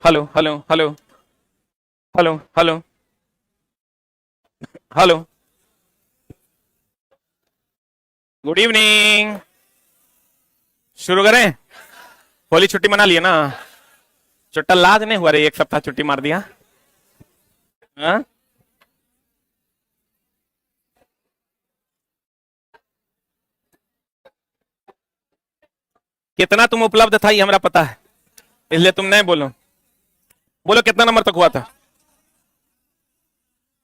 Hello hello hello hello hello hello. Good evening. शुरू करें। होली छुट्टी मना लिए ना। चुट्टा लाज नहीं हुआ रे, एक सप्ताह छुट्टी मार दिया। हाँ? कितना तुम उपलब्ध था ये हमरा पता है, इसलिए तुम नहीं बोलो। बोलो कितना नंबर तक हुआ था?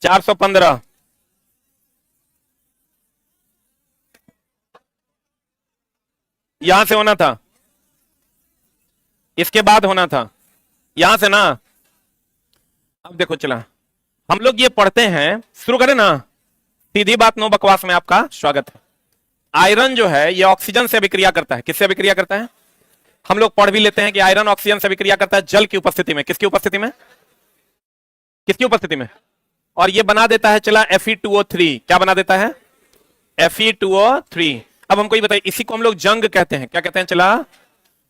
415। यहां से होना था, इसके बाद होना था, यहां से ना। अब देखो चला, हम लोग ये पढ़ते हैं, शुरू करें ना। सीधी बात नो बकवास में आपका स्वागत है। आयरन जो है ये ऑक्सीजन से अभिक्रिया करता है। किससे अभिक्रिया करता है? हम लोग पढ़ भी लेते हैं कि आयरन ऑक्सीजन से अभिक्रिया करता है जल की उपस्थिति में। किसकी उपस्थिति में? किसकी उपस्थिति में? और ये बना देता है चला Fe2O3। क्या बना देता है? Fe2O3। अब हमको ये बताइए, इसी को हम लोग जंग कहते हैं। क्या कहते हैं चला?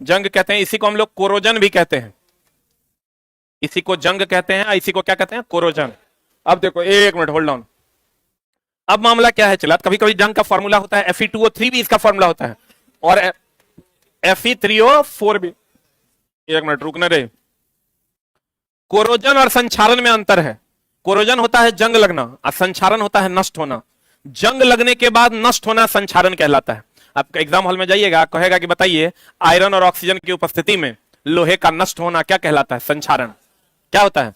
जंग कहते हैं। इसी को हम लोग कोरोजन भी कहते हैं। इसी को जंग कहते हैं, इसी को क्या कहते हैं? कोरोजन। अब देखो, एक मिनट होल्ड ऑन। अब मामला क्या है चला, कभी कभी जंग का फॉर्मूला होता है, Fe2O3 भी इसका फॉर्मूला होता है, और Fe3O4 भी। एक मिनट रुकना रे। कोरोजन और संक्षारण में अंतर है। कोरोजन होता है जंग लगना और संक्षारण होता है नष्ट होना। जंग लगने के बाद नष्ट होना संक्षारण कहलाता है। आप एग्जाम हॉल में जाइएगा, कहेगा कि बताइए आयरन और ऑक्सीजन की उपस्थिति में लोहे का नष्ट होना क्या कहलाता है? संक्षारण। क्या होता है?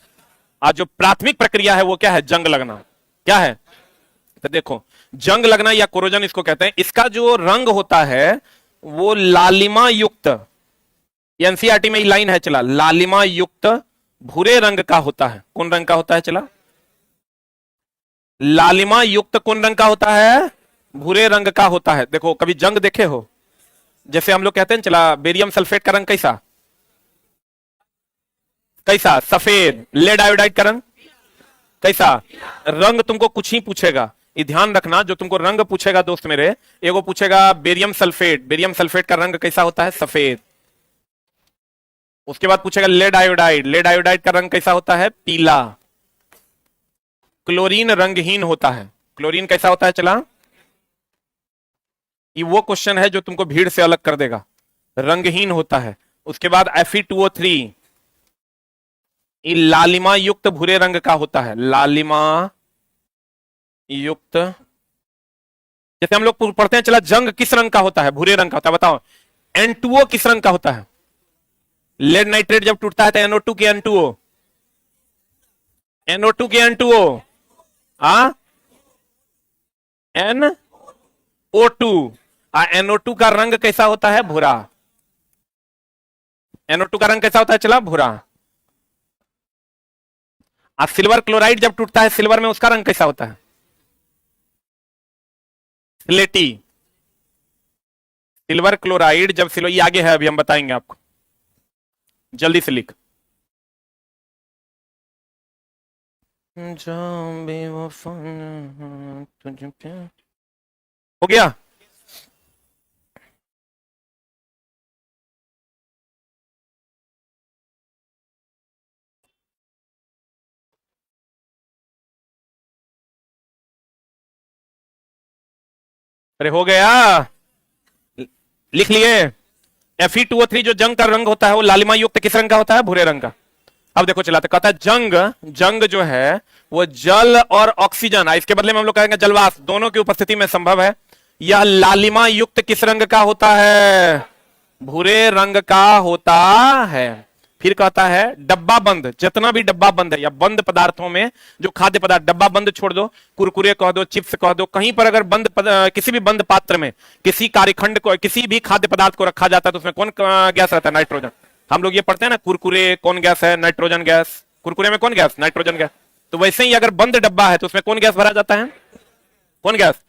आज जो प्राथमिक प्रक्रिया है वो क्या है? जंग लगना। क्या है? तो देखो, जंग लगना या कोरोजन इसको कहते हैं। इसका जो रंग होता है वो लालिमा युक्त, एनसीईआरटी में लाइन है चला, लालिमा युक्त भूरे रंग का होता है। कौन रंग का होता है चला? लालिमा युक्त कौन रंग का होता है? भूरे रंग का होता है। देखो, कभी जंग देखे हो? जैसे हम लोग कहते हैं चला, बेरियम सल्फेट का रंग कैसा? कैसा? सफेद। लेड आयोडाइड का रंग कैसा? रंग तुमको कुछ ही पूछेगा, ये ध्यान रखना। जो तुमको रंग पूछेगा दोस्त मेरे, एगो पूछेगा बेरियम सल्फेट। बेरियम सल्फेट का रंग कैसा होता है? सफेद। उसके बाद पूछेगा लेड आयोडाइड। लेड आयोडाइड का रंग कैसा होता है? पीला। क्लोरीन रंगहीन होता है। क्लोरीन कैसा होता है चला? ये वो क्वेश्चन है जो तुमको भीड़ से अलग कर देगा। रंगहीन होता है। उसके बाद Fe2O3 ये लालिमा युक्त भूरे रंग का होता है। लालिमा युक्त। जैसे हम लोग पढ़ते हैं चला, जंग किस रंग का होता है? भूरे रंग का होता है। बताओ, N2O किस रंग का होता है? लेड नाइट्रेट जब टूटता है तो NO2 के N2O, NO2 के N2O, आ NO2। NO2 का रंग कैसा होता है? भूरा। NO2 का रंग कैसा होता है चला? भूरा। सिल्वर क्लोराइड जब टूटता है सिल्वर में, उसका रंग कैसा होता है? स्लेटी। सिल्वर क्लोराइड जब सिल्वर, ये आगे है, अभी हम बताएंगे आपको, जल्दी से लिख। हो गया? अरे हो गया, लिख लिए। Fe2O3 जो जंग का रंग होता है वो लालिमा युक्त किस रंग का होता है? भूरे रंग का। अब देखो चलाते, कहता है जंग, जंग जो है वो जल और ऑक्सीजन, इसके बदले में हम लोग कहेंगे जलवाष्प, दोनों की उपस्थिति में संभव है। यह लालिमा युक्त किस रंग का होता है? भूरे रंग का होता है। फिर कहता है डब्बा बंद, जितना भी डब्बा बंद है या बंद पदार्थों में जो खाद्य पदार्थ, डब्बा बंद छोड़ दो, कुरकुरे कह दो, चिप्स कह दो, कहीं पर अगर किसी भी बंद पात्र में किसी कार्यखंड को, किसी भी खाद्य पदार्थ को रखा जाता है तो उसमें कौन गैस रहता है? नाइट्रोजन। हम लोग ये पढ़ते हैं ना, कुरकुरे कौन गैस है? Nitrogen gas. कुरकुरे में कौन गैस? Nitrogen gas. तो वैसे ही अगर बंद डब्बा है तो उसमें कौन गैस भरा जाता है? कौन गैस?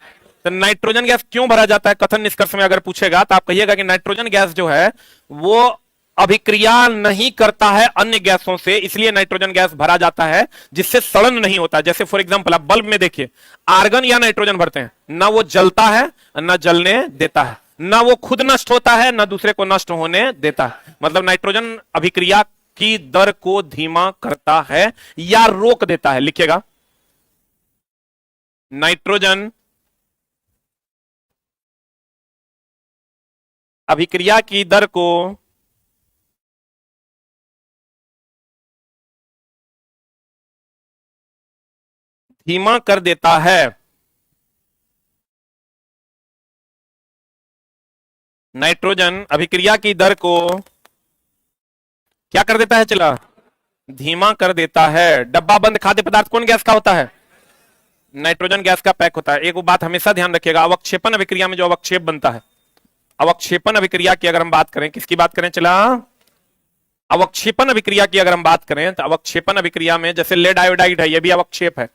तो नाइट्रोजन गैस क्यों भरा जाता है? कथन निष्कर्ष में अगर पूछेगा तो आप कहिएगा कि नाइट्रोजन गैस जो है वो अभिक्रिया नहीं करता है अन्य गैसों से, इसलिए नाइट्रोजन गैस भरा जाता है, जिससे सड़न नहीं होता। जैसे फॉर एग्जांपल आप बल्ब में देखिए, आर्गन या नाइट्रोजन भरते हैं, ना वो जलता है ना जलने देता है, ना वो खुद नष्ट होता है ना दूसरे को नष्ट होने देता है। मतलब नाइट्रोजन अभिक्रिया की दर को धीमा करता है या रोक देता है? लिखिएगा। नाइट्रोजन अभिक्रिया की दर को धीमा कर देता है। नाइट्रोजन अभिक्रिया की दर को क्या कर देता है? चला, धीमा कर देता है। डब्बा बंद खाद्य पदार्थ कौन गैस का होता है? नाइट्रोजन गैस का पैक होता है। एक बात हमेशा ध्यान रखिएगा, अवक्षेपण अभिक्रिया में जो अवक्षेप बनता है, अवक्षेपण अभिक्रिया की अगर हम बात करें, किसकी बात करें? चला, अवक्षेपण अभिक्रिया की अगर हम बात करें तो अवक्षेपण अभिक्रिया में जैसे लेड आयोडाइड है, यह भी अवक्षेप है।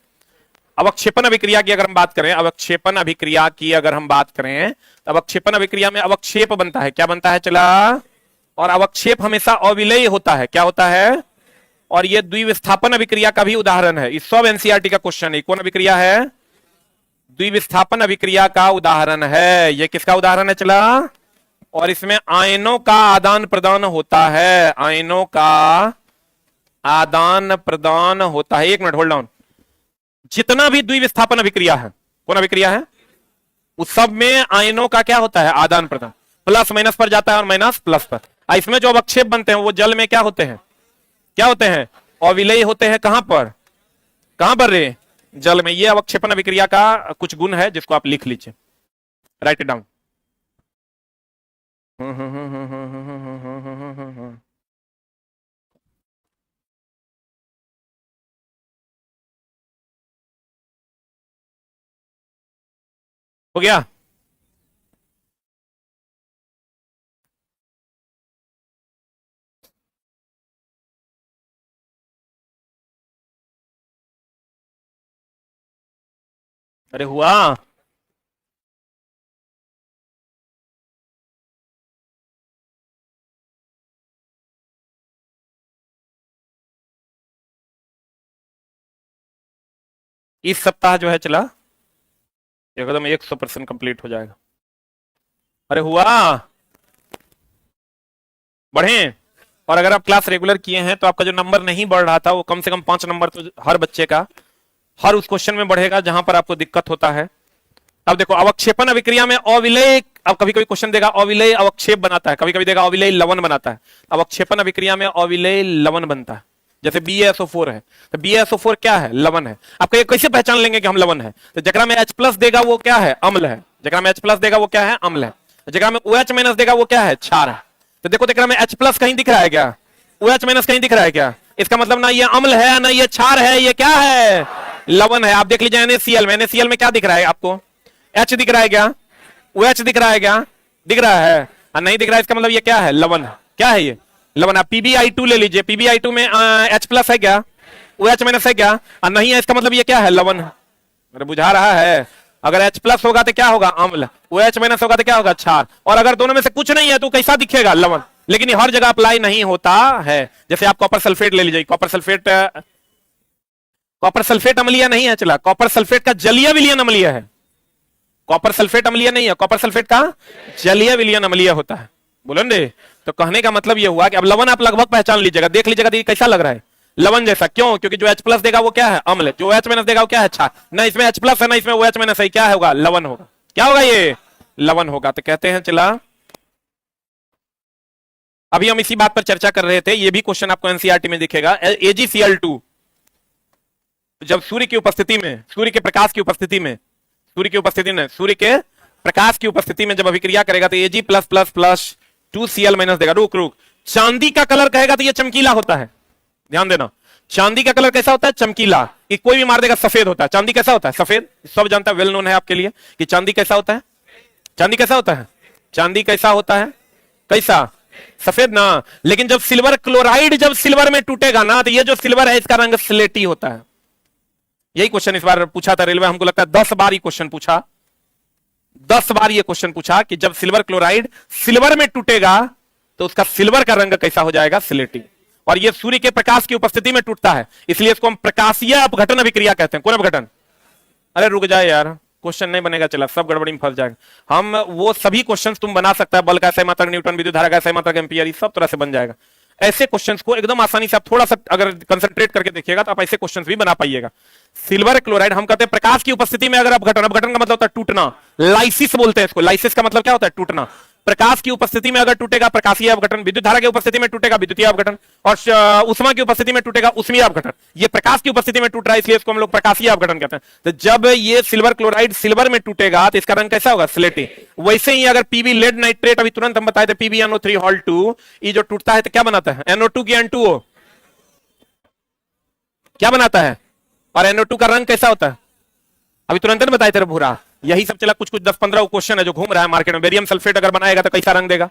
अवक्षेपण अभिक्रिया की अगर हम बात करें, अवक्षेपण अभिक्रिया की अगर हम बात करें तो अवक्षेपण अभिक्रिया में अवक्षेप बनता है। क्या बनता है? चला, और अवक्षेप हमेशा अविलेय होता है। क्या होता है? और यह द्विविस्थापन अभिक्रिया का भी उदाहरण है। इस सब एनसीईआरटी का क्वेश्चन है। कौन अभिक्रिया है? द्विविस्थापन अभिक्रिया का उदाहरण है। यह किसका उदाहरण है? चला, और इसमें आयनों का आदान प्रदान होता है। आयनों का आदान प्रदान होता है। एक मिनट होल्ड डाउन। जितना भी द्विविस्थापन अभिक्रिया है, कौन अभिक्रिया है, उस सब में आयनों का क्या होता है? आदान प्रदान। प्लस माइनस पर जाता है और माइनस प्लस पर। इसमें जो अवक्षेप बनते हैं वो जल में क्या होते हैं? क्या होते हैं? अविलेय होते हैं। कहां पर? कहां पर रे? जल में। ये अवक्षेपण अभिक्रिया का कुछ गुण है जिसको आप लिख लीजिए, राइट इट डाउन। हो गया? अरे हुआ? इस सप्ताह जो है चला एकदम 100% कंप्लीट हो जाएगा। अरे हुआ? बढ़े। और अगर आप क्लास रेगुलर किए हैं तो आपका जो नंबर नहीं बढ़ रहा था वो कम से कम 5 नंबर तो हर बच्चे का हर उस क्वेश्चन में बढ़ेगा जहां पर आपको दिक्कत होता है। अब देखो, अवक्षेपण अभिक्रिया में अविलेय, अब कभी कभी क्वेश्चन देगा अविलेय अवक्षेप बनाता है, कभी कभी देगा अविलेय लवण बनाता है। अवक्षेपण अभिक्रिया में अविलेय लवण बनता है। जैसे BaSO4 है तो BaSO4 क्या है? लवण है। आपको ये कैसे पहचान लेंगे कि हम लवण है? तो जकरा में H+ देगा वो क्या है? अम्ल है। जकरा में H+ देगा वो क्या है? अम्ल है। जकरा में OH- देगा वो क्या है? क्षार है। तो देखो, जकरा में H+ कहीं दिख रहा है क्या? OH- कहीं दिख रहा है क्या? इसका मतलब ना ये अम्ल है ना ये क्षार है, ये क्या है? लवण है। आप देख लीजिए NaCl में, NaCl में क्या दिख रहा है आपको? H दिख रहा है क्या? OH दिख रहा है क्या? दिख रहा है। और नहीं दिख रहा है, इसका मतलब ये क्या है? लवण है। क्या है ये? लवण। आप PbI2 ले लीजिए, PbI2 में H+ है क्या? OH- है क्या? और नहीं है, इसका मतलब ये क्या है? लवण। अरे बुझा रहा है? अगर H+ होगा तो क्या होगा? अम्ल। OH- होगा तो क्या होगा? क्षार। और अगर दोनों में से कुछ नहीं है तो कैसा दिखेगा? लवण। लेकिन ये हर जगह अप्लाई नहीं होता है। जैसे आप कॉपर सल्फेट ले लीजिए, कॉपर सल्फेट अम्लीय नहीं है। चला, कॉपर सल्फेट का जलीय विलयन अम्लीय है। कॉपर सल्फेट अम्लीय नहीं है, कॉपर सल्फेट का जलीय विलयन अम्लीय होता है। बोलो ने? तो कहने का मतलब यह हुआ कि अब लवण आप लगभग पहचान लीजिएगा, देख लीजिएगा तो कैसा लग रहा है? लवण जैसा। क्यों? क्योंकि जो H+ देगा वो क्या है? अम्ल। जो OH- देगा वो क्या है? क्षार। ना इसमें H+ है ना इसमें OH- है, क्या होगा? लवण होगा। क्या होगा? ये लवण होगा। तो कहते हैं, चला, अभी हम इसी बात पर चर्चा कर रहे थे। ये भी क्वेश्चन आपको एनसीईआरटी में दिखेगा। AgCl2 जब सूर्य की उपस्थिति में, सूर्य के प्रकाश की उपस्थिति में, सूर्य की उपस्थिति में, सूर्य के प्रकाश की उपस्थिति में जब अभिक्रिया करेगा तो Ag+++2Cl- देगा। रुक रुक, चांदी का कलर कहेगा तो ये चमकीला होता है। ध्यान देना, चांदी का कलर कैसा होता है? चमकीला। कि कोई भी मार देगा सफेद होता है। चांदी कैसा होता है? सफेद। सब जानता है, वेल नोन है आपके लिए कि चांदी कैसा होता है। चांदी कैसा होता है? चांदी कैसा होता है? कैसा? सफेद ना। लेकिन जब सिल्वर क्लोराइड जब सिल्वर में टूटेगा ना तो ये जो सिल्वर है इसका रंग स्लेटी होता है। यही क्वेश्चन इस बार पूछा था रेलवे, हमको लगता है 10 बार ये क्वेश्चन पूछा, 10 बार ये क्वेश्चन पूछा कि जब सिल्वर क्लोराइड सिल्वर में टूटेगा तो उसका सिल्वर का रंग कैसा हो जाएगा? स्लेटी। और ये सूर्य के प्रकाश की उपस्थिति में टूटता है, इसलिए इसको हम प्रकाशीय अपघटन अभिक्रिया कहते हैं। कौन अपघटन? अरे रुक जाए यार, क्वेश्चन नहीं बनेगा। चला, सब गड़बड़ी में फंस जाएगा। हम वो सभी क्वेश्चन तुम बना सकता है, बल का सही मात्रक, न्यूटन, विद्युत धारा का सही मात्रक, एम्पियर, सब तरह से बन जाएगा। ऐसे क्वेश्चंस को एकदम आसानी से आप थोड़ा सा अगर कंसंट्रेट करके देखिएगा तो आप ऐसे क्वेश्चंस भी बना पाइएगा। सिल्वर क्लोराइड हम कहते हैं प्रकाश की उपस्थिति में अगर अपघटन, अपघटन का मतलब होता है टूटना, लाइसिस बोलते हैं इसको। लाइसिस का मतलब क्या होता है? टूटना। प्रकाश की उपस्थिति में अगर टूटेगा प्रकाशीय अपघटन, विद्युत धारा की उपस्थिति में टूटेगा विद्युतीय अपघटन, और उष्मा की उपस्थिति में टूटेगा उष्मीय अपघटन। ये प्रकाश की उपस्थिति में टूट रहा है इसलिए इसको हम लोग प्रकाशीय अपघटन कहते हैं। तो जब ये सिल्वर क्लोराइड सिल्वर में टूटेगा तो इसका रंग कैसा होगा? स्लेटी। वैसे ही अगर पीबी लेड नाइट्रेट, अभी तुरंत हम बताए थे PbNO3 हॉल 2, ये जो टूटता है तो क्या बनाता है? NO2 की N2O क्या बनाता है? और NO2 का रंग कैसा होता है? अभी तुरंत ने बताया तेरे भूरा। यही सब चला, कुछ कुछ 10-15 क्वेश्चन है जो घूम रहा है मार्केट में। बेरियम सल्फेट अगर बनाएगा तो कैसा रंग देगा?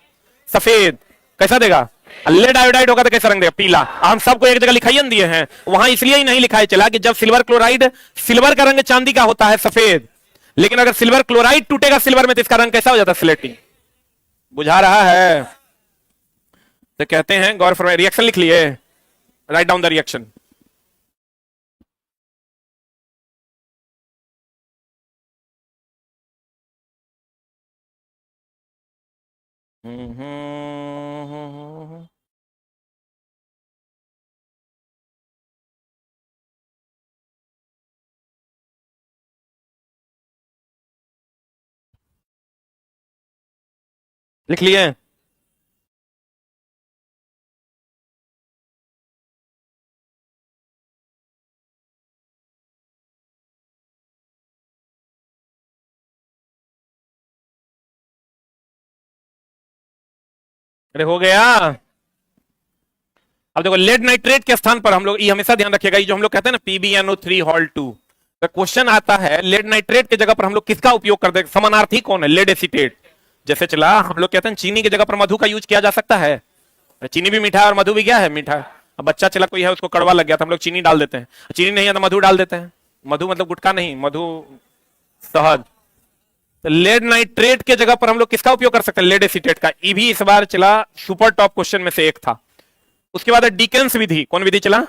सफेद। कैसा देगा? लेड आयोडाइड होगा तो कैसा रंग देगा? पीला। हम सबको एक जगह लिखाई दिए हैं, वहां इसलिए ही नहीं लिखाया चला कि जब सिल्वर क्लोराइड, सिल्वर का रंग चांदी का होता है सफेद, लेकिन अगर सिल्वर क्लोराइड टूटेगा सिल्वर में तो इसका रंग कैसा हो जाता है? स्लेटी। बुझा रहा है? तो कहते हैं गौर फरमाइए। रिएक्शन लिख लिए, राइट डाउन द रिएक्शन। लिख लिए? अरे हो गया। अब देखो लेड नाइट्रेट के स्थान पर हम लोग, ये हमेशा ध्यान रखिएगा, ये जो हम लोग कहते हैं ना PbNO3 हॉल 2, तो क्वेश्चन आता है लेड नाइट्रेट की जगह पर हम लोग किसका उपयोग करते हैं? समानार्थी कौन है? Lead acetate. जैसे चला हम लोग कहते हैं चीनी की जगह पर मधु का यूज किया जा सकता है। चीनी भी मीठा है और मधु भी क्या है? मीठा। अब बच्चा चला कोई है उसको कड़वा लग गया तो हम लोग चीनी डाल देते हैं, चीनी नहीं है तो मधु डाल देते हैं। मधु मतलब गुटखा नहीं, मधु शहद। तो लेड नाइट्रेट के जगह पर हम लोग किसका उपयोग कर सकते हैं? लेड एसीटेट का। ये भी इस बार चला सुपर टॉप क्वेश्चन में से एक था। उसके बाद डिकेंस विधि। कौन विधि चला?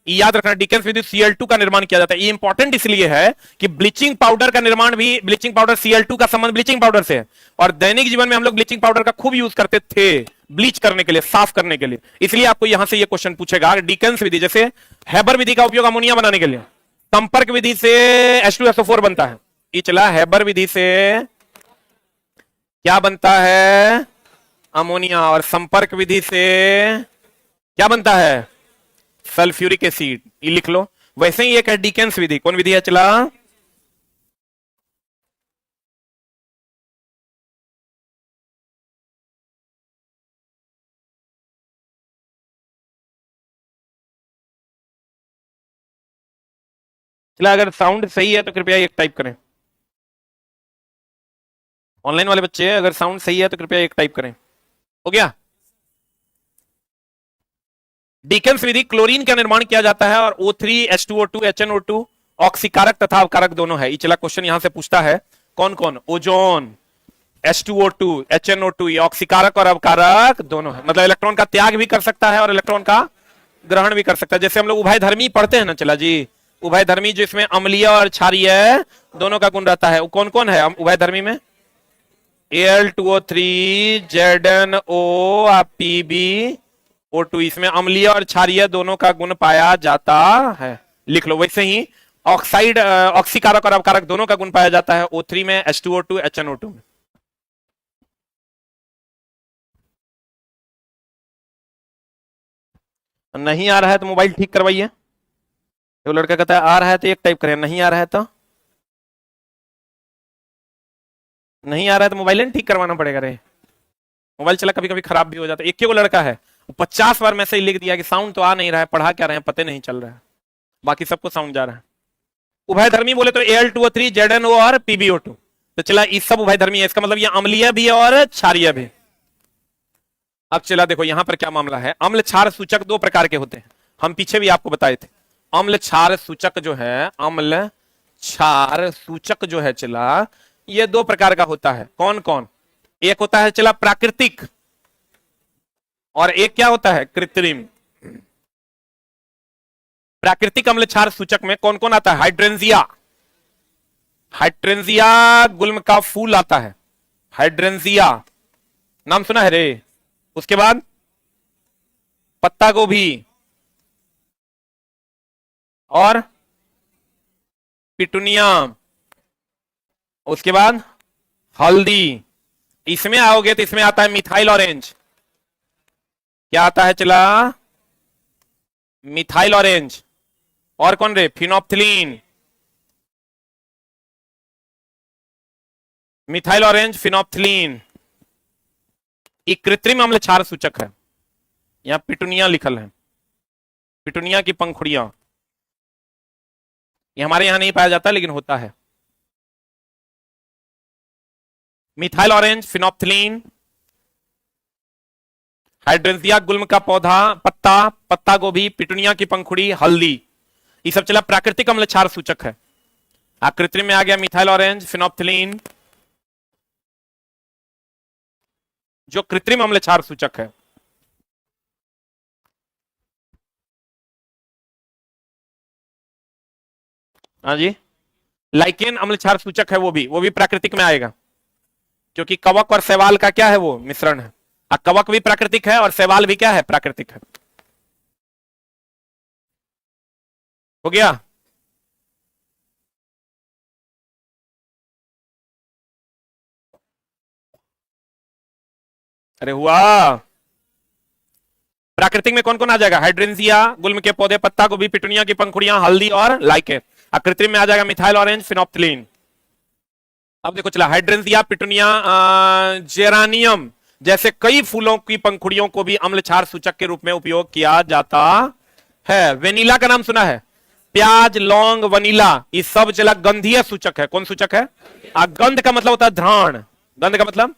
याद रखना, डिकेंस विधि Cl2 का निर्माण किया जाता है। ये इंपॉर्टेंट इसलिए है कि ब्लीचिंग पाउडर का निर्माण भी, ब्लीचिंग पाउडर Cl2 का संबंध ब्लीचिंग पाउडर से है, और दैनिक जीवन में हम लोग ब्लीचिंग पाउडर का खूब यूज करते थे ब्लीच करने के लिए, साफ करने के लिए। इसलिए आपको यहां से ये क्वेश्चन पूछेगा। डिकेंस विधि, जैसे हैबर विधि का उपयोग अमोनिया बनाने के लिए, संपर्क विधि से H2SO4 बनता है। ये चला हैबर विधि से क्या बनता है? अमोनिया। और संपर्क विधि से क्या बनता है? Sulphuric acid. ये लिख लो। वैसे ही एक है डिकेंस विधि। कौन विधि है चला? चला अगर साउंड सही है तो कृपया एक टाइप करें। ऑनलाइन वाले बच्चे अगर साउंड सही है तो कृपया एक टाइप करें। हो गया? डिकेंस विधि, क्लोरीन का निर्माण किया जाता है और O3 H2O2 HNO2 ऑक्सीकारक तथा अवकारक दोनों है। चला क्वेश्चन यहां से पूछता है कौन कौन? ओजोन, H2O2 HNO2 ये ऑक्सीकारक और अवकारक दोनों है। मतलब इलेक्ट्रॉन का त्याग भी कर सकता है और इलेक्ट्रॉन का ग्रहण भी कर सकता है। जैसे हम लोग उभयधर्मी पढ़ते हैं ना चला जी, उभयधर्मी जिसमें अम्लीय और क्षारीय दोनों का गुण रहता है, वो कौन कौन है उभयधर्मी में? Al2O3 ZnO PbO2, इसमें अम्लीय और क्षारीय दोनों का गुण पाया जाता है। लिख लो। वैसे ही ऑक्साइड, ऑक्सीकारक और अवकारक दोनों का गुण पाया जाता है O3 में, H2O2 HNO2 में। नहीं आ रहा है तो मोबाइल ठीक करवाइए। तो लड़का कहता है आ रहा है तो एक टाइप करें, नहीं आ रहा है तो नहीं आ रहा है तो मोबाइल ठीक करवाना पड़ेगा। रे मोबाइल चला कभी कभी खराब भी हो जाता है। एक ही वो लड़का है 50 बार मैसेज लिख दिया कि साउंड तो आ नहीं रहा है, पढ़ा क्या रहे हैं पता नहीं चल रहा है, बाकी सबको साउंड जा रहा है। उभयधर्मी बोले तो Al2O3 ZnO और PbO2। तो चला इस सब उभयधर्मी है, इसका मतलब ये अम्लीय भी है और क्षारीय भी। अब चला देखो यहां पर क्या मामला है। अम्ल क्षार सूचक दो प्रकार के होते हैं, हम पीछे भी आपको बताए थे। अम्ल क्षार सूचक जो है, अम्ल क्षार सूचक जो है चला, ये दो प्रकार का होता है। कौन कौन? एक होता है चला प्राकृतिक और एक क्या होता है? कृत्रिम। प्राकृतिक अम्ल क्षार सूचक में कौन कौन आता है? हाइड्रेंजिया, हाइड्रेंजिया गुल्म का फूल आता है, हाइड्रेंजिया नाम सुना है रे। उसके बाद पत्ता गोभी और पिटुनिया, उसके बाद हल्दी। इसमें आओगे तो इसमें आता है मिथाइल ऑरेंज। क्या आता है चला? Methyl orange. और कौन रे? फिनोप्थिलीन। Methyl orange, phenolphthalein. ये कृत्रिम अम्ल क्षार सूचक है। यहां पिटुनिया लिखल है, पिटुनिया की पंखुड़ियां। ये हमारे यहां नहीं पाया जाता लेकिन होता है। मिथाइल ऑरेंज, फिनोप्थिलीन, हाइड्रेंसिया गुल्म का पौधा, पत्ता, पत्ता गोभी, पिटुनिया की पंखुड़ी, हल्दी, ये सब चला प्राकृतिक अम्ल क्षार सूचक है। कृत्रिम में आ गया मिथाइल ऑरेंज, फिनोप्थिलीन, जो कृत्रिम अम्ल क्षार सूचक है। हाँ जी, लाइकेन अम्ल क्षार सूचक है, वो भी प्राकृतिक में आएगा, क्योंकि कवक और शैवाल का क्या है? वो मिश्रण है। कवक भी प्राकृतिक है और शैवाल भी क्या है? प्राकृतिक है। हो गया? अरे हुआ। प्राकृतिक में कौन कौन आ जाएगा? हाइड्रेंसिया गुल्म के पौधे, पत्ता गोभी, पिटुनिया की पंखुड़ियां, हल्दी और लाइकेन। कृत्रिम में आ जाएगा मिथाइल ऑरेंज, फिनोप्थिलीन। अब देखो चला, हाइड्रेंसिया, पिटुनिया, जेरानियम जैसे कई फूलों की पंखुड़ियों को भी अम्ल क्षार सूचक के रूप में उपयोग किया जाता है। वेनिला का नाम सुना है? प्याज, लौंग, वनीला, ये सब चला गंधीय सूचक है। कौन सूचक है? गंध का मतलब होता है घ्राण। गंध का मतलब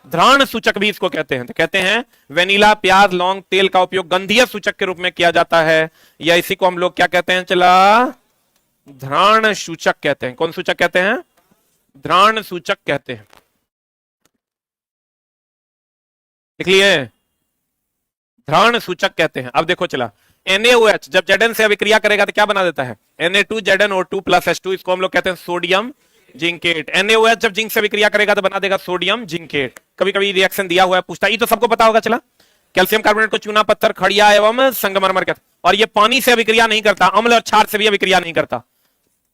घ्राण सूचक भी इसको कहते हैं। तो कहते हैं वेनिला, प्याज, लौंग, तेल का उपयोग गंधीय सूचक के रूप में किया जाता है, या इसी को हम लोग क्या कहते हैं चला? घ्राण सूचक कहते हैं। कौन सूचक कहते हैं? घ्राण सूचक कहते हैं। देख लिए? घ्राण सूचक कहते हैं। अब देखो चला, NaOH जब Zn से अभिक्रिया करेगा तो क्या बना देता है? Na2ZnO2 प्लस H2, इसको हम लोग कहते हैं सोडियम जिंकेट। NaOH जब जिंक से अभिक्रिया करेगा तो बना देगा सोडियम जिंकेट। कभी कभी रिएक्शन दिया हुआ है, पूछता है, ये तो सबको पता होगा चला। कैल्शियम कार्बोनेट को चूना पत्थर, खड़िया एवं संगमरमर कहते हैं। और ये पानी से अभिक्रिया नहीं करता, अम्ल और क्षार से भी अभिक्रिया नहीं करता,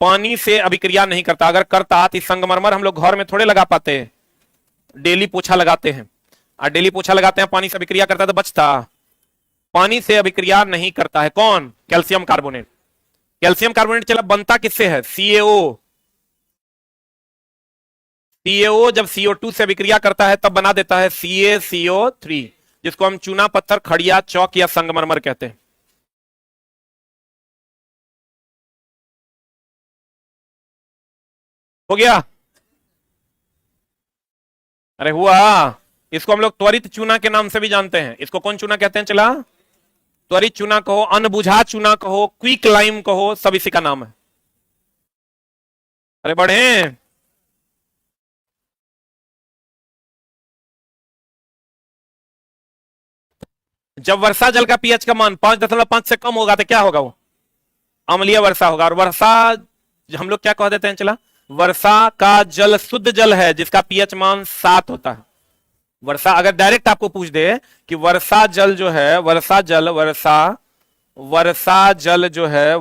पानी से अभिक्रिया नहीं करता। अगर करता तो संगमरमर हम लोग घर में थोड़े लगा पाते, डेली पोछा लगाते हैं, और डेली पोछा लगाते हैं, पानी से अभिक्रिया करता तो बचता। पानी से अभिक्रिया नहीं करता है। कौन? Calcium carbonate. कैल्शियम कार्बोनेट चला बनता किससे है? CaO। CaO जब CO2 से अभिक्रिया करता है तब बना देता है CaCO3, जिसको हम चूना पत्थर, खड़िया, चौक या संगमरमर कहते हैं। हो गया? अरे हुआ। इसको हम लोग त्वरित चूना के नाम से भी जानते हैं। इसको कौन चूना कहते हैं चला? त्वरित चूना कहो, अनबुझा चूना कहो, क्विक लाइम कहो, सब इसी का नाम है। अरे बढ़े। जब वर्षा जल का पीएच का मान 5.5 से कम होगा तो क्या होगा? वो अम्लीय वर्षा होगा। और वर्षा हम लोग क्या कह देते हैं चला? वर्षा का जल शुद्ध जल है जिसका पीएच मान 7 होता है। वर्षा अगर डायरेक्ट आपको पूछ दे कि वर्षा जल जो है, वर्षा जल जो है,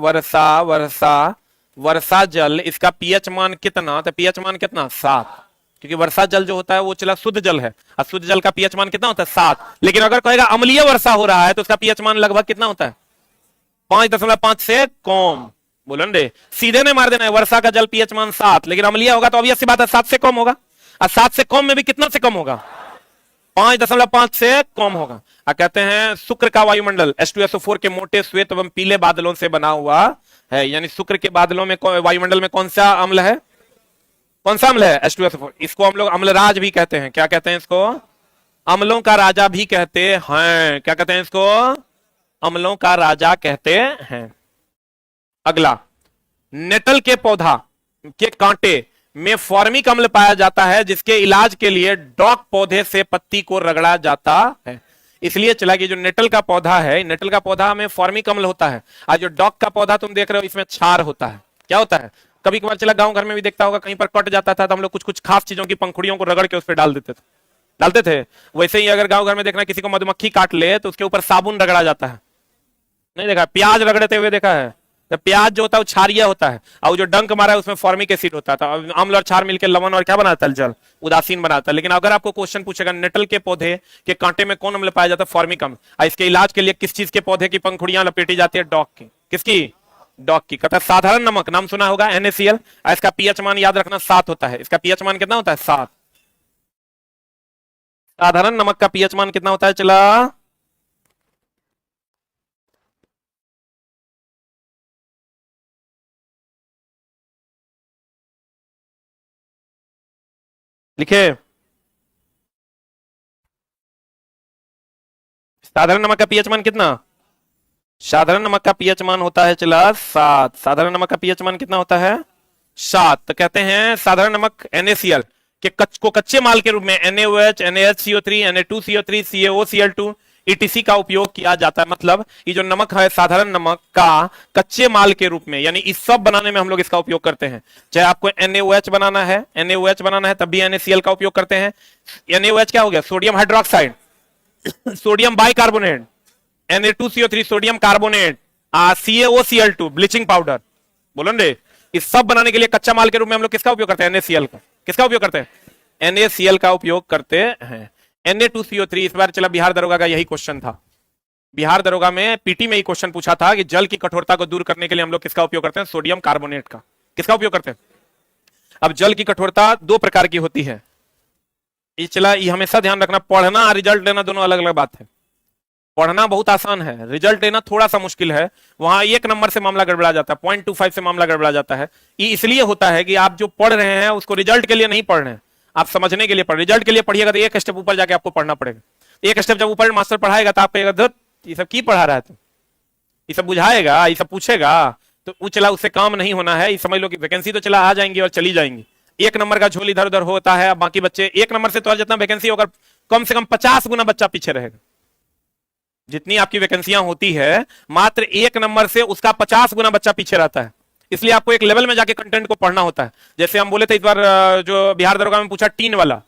वर्षा जल, इसका पीएच मान कितना? तो पीएच मान कितना? 7। क्योंकि वर्षा जल जो होता है वो चला शुद्ध जल है, और शुद्ध जल का पीएच मान कितना होता है? 7। लेकिन अगर कहेगा अम्लीय वर्षा हो रहा है तो उसका पीएच मान लगभग कितना होता है? 5.5 से कम। बोलन रे, सीधे ने मार देना है, वर्षा का जल पीएच मान 7, लेकिन अम्लीय होगा तो ऑब्वियस सी बात है 7 से कम होगा। और 7 से कम में भी कितना से कम होगा? 5.5 से कम होगा। कहते हैं शुक्र का वायुमंडल H2SO4 के मोटे श्वेत एवं पीले बादलों से बना हुआ है। यानी शुक्र के बादलों में, वायुमंडल में कौन सा अम्ल है? कौन सा अम्ल है? H2SO4। इसको हम लोग अम्लराज भी कहते हैं। क्या कहते हैं इसको? अम्लों का राजा भी कहते हैं। क्या कहते हैं इसको? अम्लों का राजा कहते हैं। अगला, नेटल के पौधा के कांटे में फॉर्मिक अम्ल पाया जाता है, जिसके इलाज के लिए डॉक पौधे से पत्ती को रगड़ा जाता है। इसलिए चला कि जो नेटल का पौधा है, नेटल का पौधा में फॉर्मिक अम्ल होता है, और जो डॉक का पौधा तुम देख रहे हो इसमें क्षार होता है। क्या होता है? कभी कभार चला गांव घर में भी देखता होगा, कहीं पर कट जाता था तो हम लोग कुछ कुछ खास चीजों की पंखुड़ियों को रगड़ के उस पर डाल देते थे, डालते थे। वैसे ही अगर गांव घर में देखना किसी को मधुमक्खी काट ले तो उसके ऊपर साबुन रगड़ा जाता है, नहीं देखा? प्याज रगड़ते हुए देखा है? तो प्याज जो होता है वो क्षारीय होता है, और जो डंक मारा है उसमें फॉर्मिक एसिड होता था, अम्ल और क्षार मिलकर लवण और क्या बनाता है? जल, उदासीन बनाता है। लेकिन अगर आपको क्वेश्चन पूछेगा नेटल के पौधे के कांटे में कौन अम्ल पाया जाता है? फॉर्मिक अम्ल। और इसके इलाज के लिए किस चीज के पौधे की पंखुड़ियां लपेटी जाती है? डॉग की। किसकी? डॉग की। कहता है साधारण नमक, नाम सुना होगा, NaCl। इसका पीएच मान याद रखना 7 होता है। इसका पीएच मान कितना होता है? 7। साधारण नमक का पीएच मान कितना होता है? चला, लिखे। साधारण नमक का पीएच मान कितना? साधारण नमक का पीएच मान होता है चला 7। साधारण नमक का पीएच मान कितना होता है? 7। तो कहते हैं साधारण नमक NaCl के को कच्चे माल के रूप में NaOH, NaHCO3, Na2CO3, CaOCl2 ETC का उपयोग किया जाता है। मतलब ये जो नमक है साधारण नमक का कच्चे माल के रूप में, यानी इस सब बनाने में हम लोग इसका उपयोग करते हैं। चाहे आपको NaOH बनाना है, NaOH बनाना है तब भी NaCl का उपयोग करते हैं। NaOH क्या हो गया? Sodium hydroxide, sodium bicarbonate, Na2CO3 sodium carbonate, CaOCl2 bleaching powder. बोलो रे, इस सब बनाने के लिए कच्चा माल के रूप में हम लोग किसका उपयोग करते हैं? NaCl का। किसका उपयोग करते हैं? NaCl का उपयोग करते हैं। Na2CO3 इस बार चला बिहार दरोगा का यही क्वेश्चन था। बिहार दरोगा में पीटी में ही क्वेश्चन पूछा था कि जल की कठोरता को दूर करने के लिए हम लोग किसका उपयोग करते हैं? सोडियम कार्बोनेट का। किसका उपयोग करते हैं? अब जल की कठोरता दो प्रकार की होती है। ये चला, ये हमेशा ध्यान रखना, पढ़ना और रिजल्ट लेना दोनों अलग अलग बात है। पढ़ना बहुत आसान है, रिजल्ट लेना थोड़ा सा मुश्किल है। वहां 1 नंबर से मामला गड़बड़ा जाता है, 0.25 से मामला गड़बड़ा जाता है। ये इसलिए होता है कि आप जो पढ़ रहे हैं उसको रिजल्ट के लिए नहीं पढ़ रहे हैं, आप समझने के लिए पढ़। रिजल्ट के लिए पढ़िएगा तो एक स्टेप ऊपर जाके आपको पढ़ना पड़ेगा। एक स्टेप जब ऊपर मास्टर पढ़ाएगा तो आप कहेगा धुत ये सब की पढ़ा रहा है, ये सब बुझाएगा, ये सब पूछेगा, तो वो चला उससे काम नहीं होना है। ये समझ लो कि वैकेंसी तो चला आ जाएंगी और चली जाएंगी। 1 नंबर का झोल इधर उधर होता है, बाकी बच्चे 1 नंबर से तो जितना वैकेंसी होगा कम से कम 50 गुना बच्चा पीछे रहेगा। जितनी आपकी वैकेंसियां होती है मात्र 1 नंबर से उसका 50 गुना बच्चा पीछे रहता है। इसलिए आपको एक लेवल में जाके कंटेंट को पढ़ना होता है। जैसे हम बोले थे इस बार जो बिहार दरोगा में पूछा टीन वाला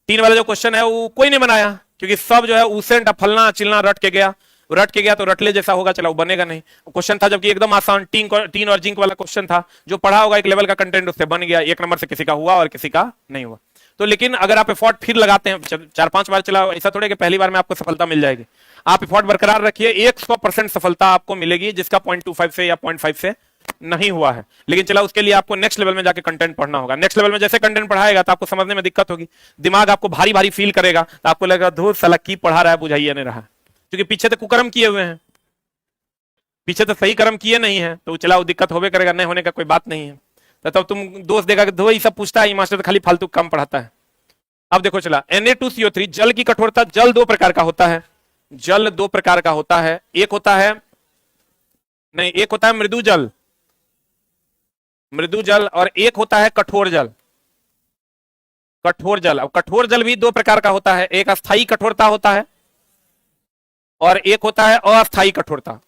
जो क्वेश्चन है वो कोई नहीं बनाया, क्योंकि सब जो है उसेंट फलना चिलना रट के गया तो रटले जैसा होगा, चला वो बनेगा नहीं क्वेश्चन था। जबकि एकदम आसान टीन और जिंक वाला क्वेश्चन था, जो पढ़ा होगा एक लेवल का कंटेंट उससे बन गया। 1 नंबर से किसी का हुआ और किसी का नहीं हुआ। तो लेकिन अगर आप एफर्ट फिर लगाते हैं, 4-5 बार चला, ऐसा थोड़े कि पहली बार में आपको सफलता मिल जाएगी। आप एफर्ट बरकरार रखिए, 100% सफलता आपको मिलेगी, जिसका 0.25 से या 0.5 से नहीं हुआ है। लेकिन चला उसके लिए आपको नेक्स्ट लेवल में जाके कंटेंट पढ़ना होगा। नेक्स्ट लेवल में जैसे कंटेंट पढ़ाएगा तो आपको समझने में दिक्कत होगी, दिमाग आपको भारी भारी फील करेगा, तो आपको लगेगा धूत साला की पढ़ा रहा है, बुझाइए नहीं रहा, क्योंकि पीछे तो कुकर्म किए हुए हैं, पीछे तो सही कर्म किए नहीं है, तो चला वो दिक्कत होवे करेगा, नहीं होने का कोई बात नहीं है। तो तब तुम दोस्त देगा कि दो ही सब पूछता है मास्टर, तो खाली फालतू कम पढ़ाता है। अब देखो चला, Na2CO3 जल की कठोरता, जल 2 प्रकार का होता है। जल 2 प्रकार का होता है, एक होता है मृदु जल और एक होता है कठोर जल। अब कठोर जल भी 2 प्रकार का होता है, एक अस्थाई कठोरता होता है और एक होता है अस्थाई कठोरता।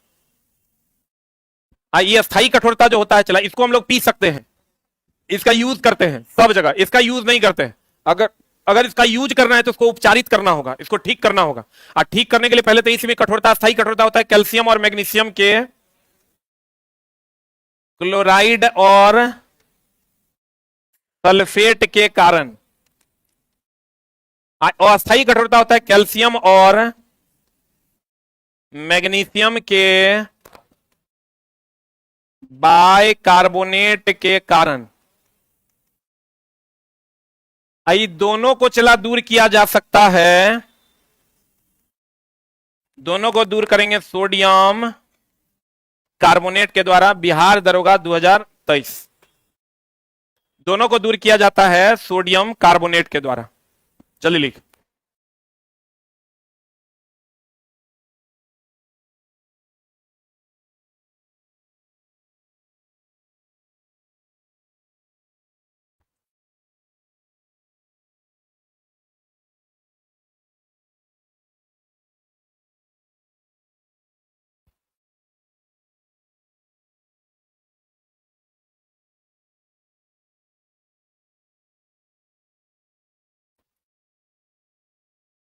ये अस्थाई कठोरता जो होता है चला, इसको हम लोग पी सकते हैं, इसका यूज करते हैं सब जगह, इसका यूज नहीं करते हैं। अगर अगर इसका यूज करना है तो उसको उपचारित करना होगा, इसको ठीक करना होगा। और ठीक करने के लिए पहले तो इसमें कठोरता, अस्थाई कठोरता होता है कैल्शियम और मैग्नीशियम के क्लोराइड और सल्फेट के कारण। अस्थाई कठोरता होता है कैल्शियम और मैग्नीशियम के बाइकार्बोनेट के कारण। दोनों को चला दूर किया जा सकता है, दोनों को दूर करेंगे सोडियम कार्बोनेट के द्वारा। बिहार दरोगा 2023, दोनों को दूर किया जाता है सोडियम कार्बोनेट के द्वारा। चलिए लिख।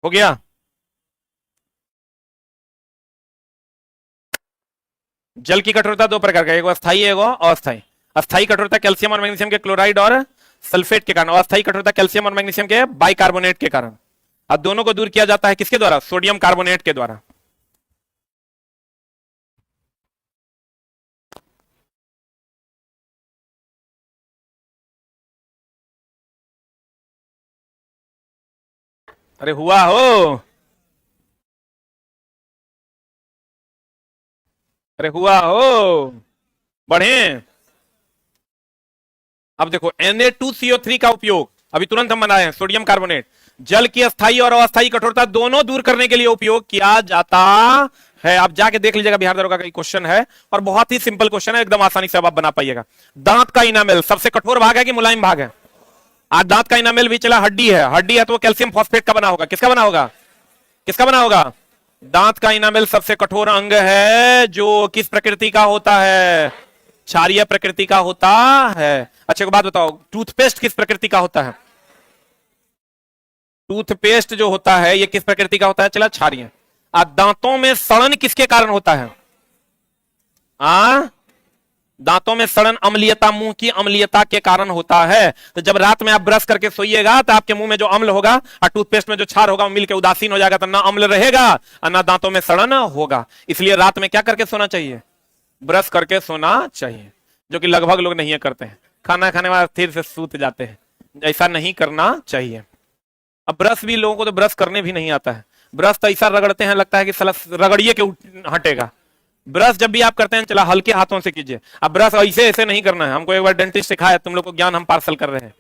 हो गया। जल की कठोरता दो प्रकार का, एक अस्थाई एक अस्थाई। अस्थाई कठोरता कैल्शियम और मैग्नीशियम के क्लोराइड और सल्फेट के कारण, अस्थाई कठोरता कैल्शियम और मैग्नीशियम के बाइकार्बोनेट के कारण। अब दोनों को दूर किया जाता है किसके द्वारा? सोडियम कार्बोनेट के द्वारा। अरे हुआ हो, अरे हुआ हो, बढ़े। अब देखो Na2CO3 का उपयोग अभी तुरंत हम बनाए हैं, सोडियम कार्बोनेट, जल की अस्थाई और अस्थाई कठोरता दोनों दूर करने के लिए उपयोग किया जाता है। आप जाके देख लीजिएगा, बिहार दरोगा का क्वेश्चन है और बहुत ही सिंपल क्वेश्चन है, एकदम आसानी से आप बना पाइएगा। दांत का इनामेल सबसे कठोर भाग है कि मुलायम भाग है? आज दांत का इनामेल भी चला, हड्डी है, हड्डी है तो वो कैल्शियम फॉस्फेट का बना होगा, किसका बना होगा? किसका बना होगा? दांत का इनामेल सबसे कठोर अंग है, जो किस प्रकृति का होता है? क्षारीय प्रकृति का होता है। अच्छा एक बात बताओ, टूथपेस्ट किस प्रकृति का होता है? टूथपेस्ट जो होता है ये किस प्रकृति का होता है? चला क्षारीय। दांतों में सड़न किसके कारण होता है? दांतों में सड़न अम्लीयता, मुंह की अम्लीयता के कारण होता है। तो जब रात में आप ब्रश करके सोइएगा तो आपके मुंह में जो अम्ल होगा और टूथपेस्ट में जो क्षार होगा वो मिलकर उदासीन हो जाएगा, तो ना अम्ल रहेगा और ना दांतों में सड़न होगा। इसलिए रात में क्या करके सोना चाहिए? ब्रश करके सोना चाहिए, जो कि लगभग लोग नहीं करते हैं, खाना खाने वाले फिर से सूत जाते हैं। ऐसा नहीं करना चाहिए। अब ब्रश भी लोगों को तो ब्रश करने भी नहीं आता है, ब्रश तो ऐसा रगड़ते हैं लगता है कि साला रगड़िए के हटेगा। ब्रश जब भी आप करते हैं चला हल्के हाथों से कीजिए। अब ब्रश ऐसे ऐसे नहीं करना है। हमको एक बार डेंटिस्ट सिखाया, तुम लोग को ज्ञान हम पार्सल कर रहे हैं।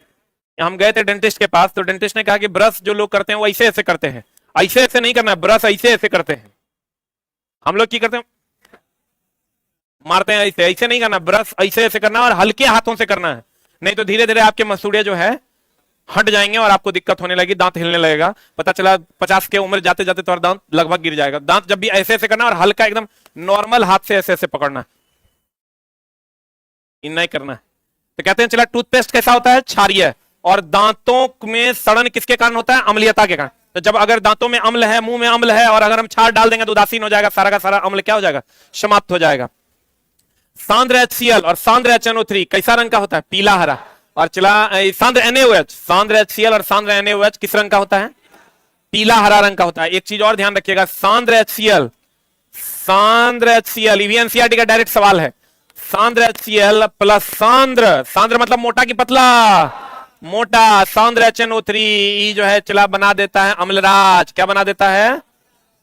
हम गए थे डेंटिस्ट के पास, तो डेंटिस्ट ने कहा कि ब्रश जो लोग करते हैं वो ऐसे ऐसे करते हैं, ऐसे ऐसे नहीं करना है, ब्रश ऐसे ऐसे करते हैं। हम लोग क्या करते हैं? मारते हैं ऐसे, ऐसे नहीं करना, ब्रश ऐसे ऐसे करना और हल्के हाथों से करना है, नहीं तो धीरे धीरे आपके मसूड़े जो है हट जाएंगे और आपको दिक्कत होने लगी, दांत हिलने लगेगा। पता चला 50 के उम्र जाते जाते तो दांत लगभग गिर जाएगा। दांत जब भी ऐसे ऐसे करना और हल्का एकदम नॉर्मल हाथ से ऐसे ऐसे पकड़ना, इतना ही करना है। तो कहते हैं चला टूथपेस्ट कैसा होता है? क्षारीय। और दांतों में सड़न किसके कारण होता है? अम्लीयता के कारण। तो जब अगर दांतों में अम्ल है, मुंह में अम्ल है और अगर हम क्षार डाल देंगे तो उदासीन हो जाएगा, सारा का सारा अम्ल क्या हो जाएगा? समाप्त हो जाएगा। सांद्र HCl और सांद्र HNO3 कैसा रंग का होता है? पीला हरा। और चला सांद्र NaOH, सांद्र HCl और सांद्र NaOH किस रंग का होता है? पीला हरा रंग का होता है। एक चीज और ध्यान रखिएगा, सांद्र HCl, सांद्र HCl ये एनसीईआरटी का डायरेक्ट सवाल है। सांद्र HCl प्लस सांद्र, सांद्र मतलब मोटा की पतला? मोटा। सांद्र HNO3 ई जो है चला बना देता है अम्लराज। क्या बना देता है?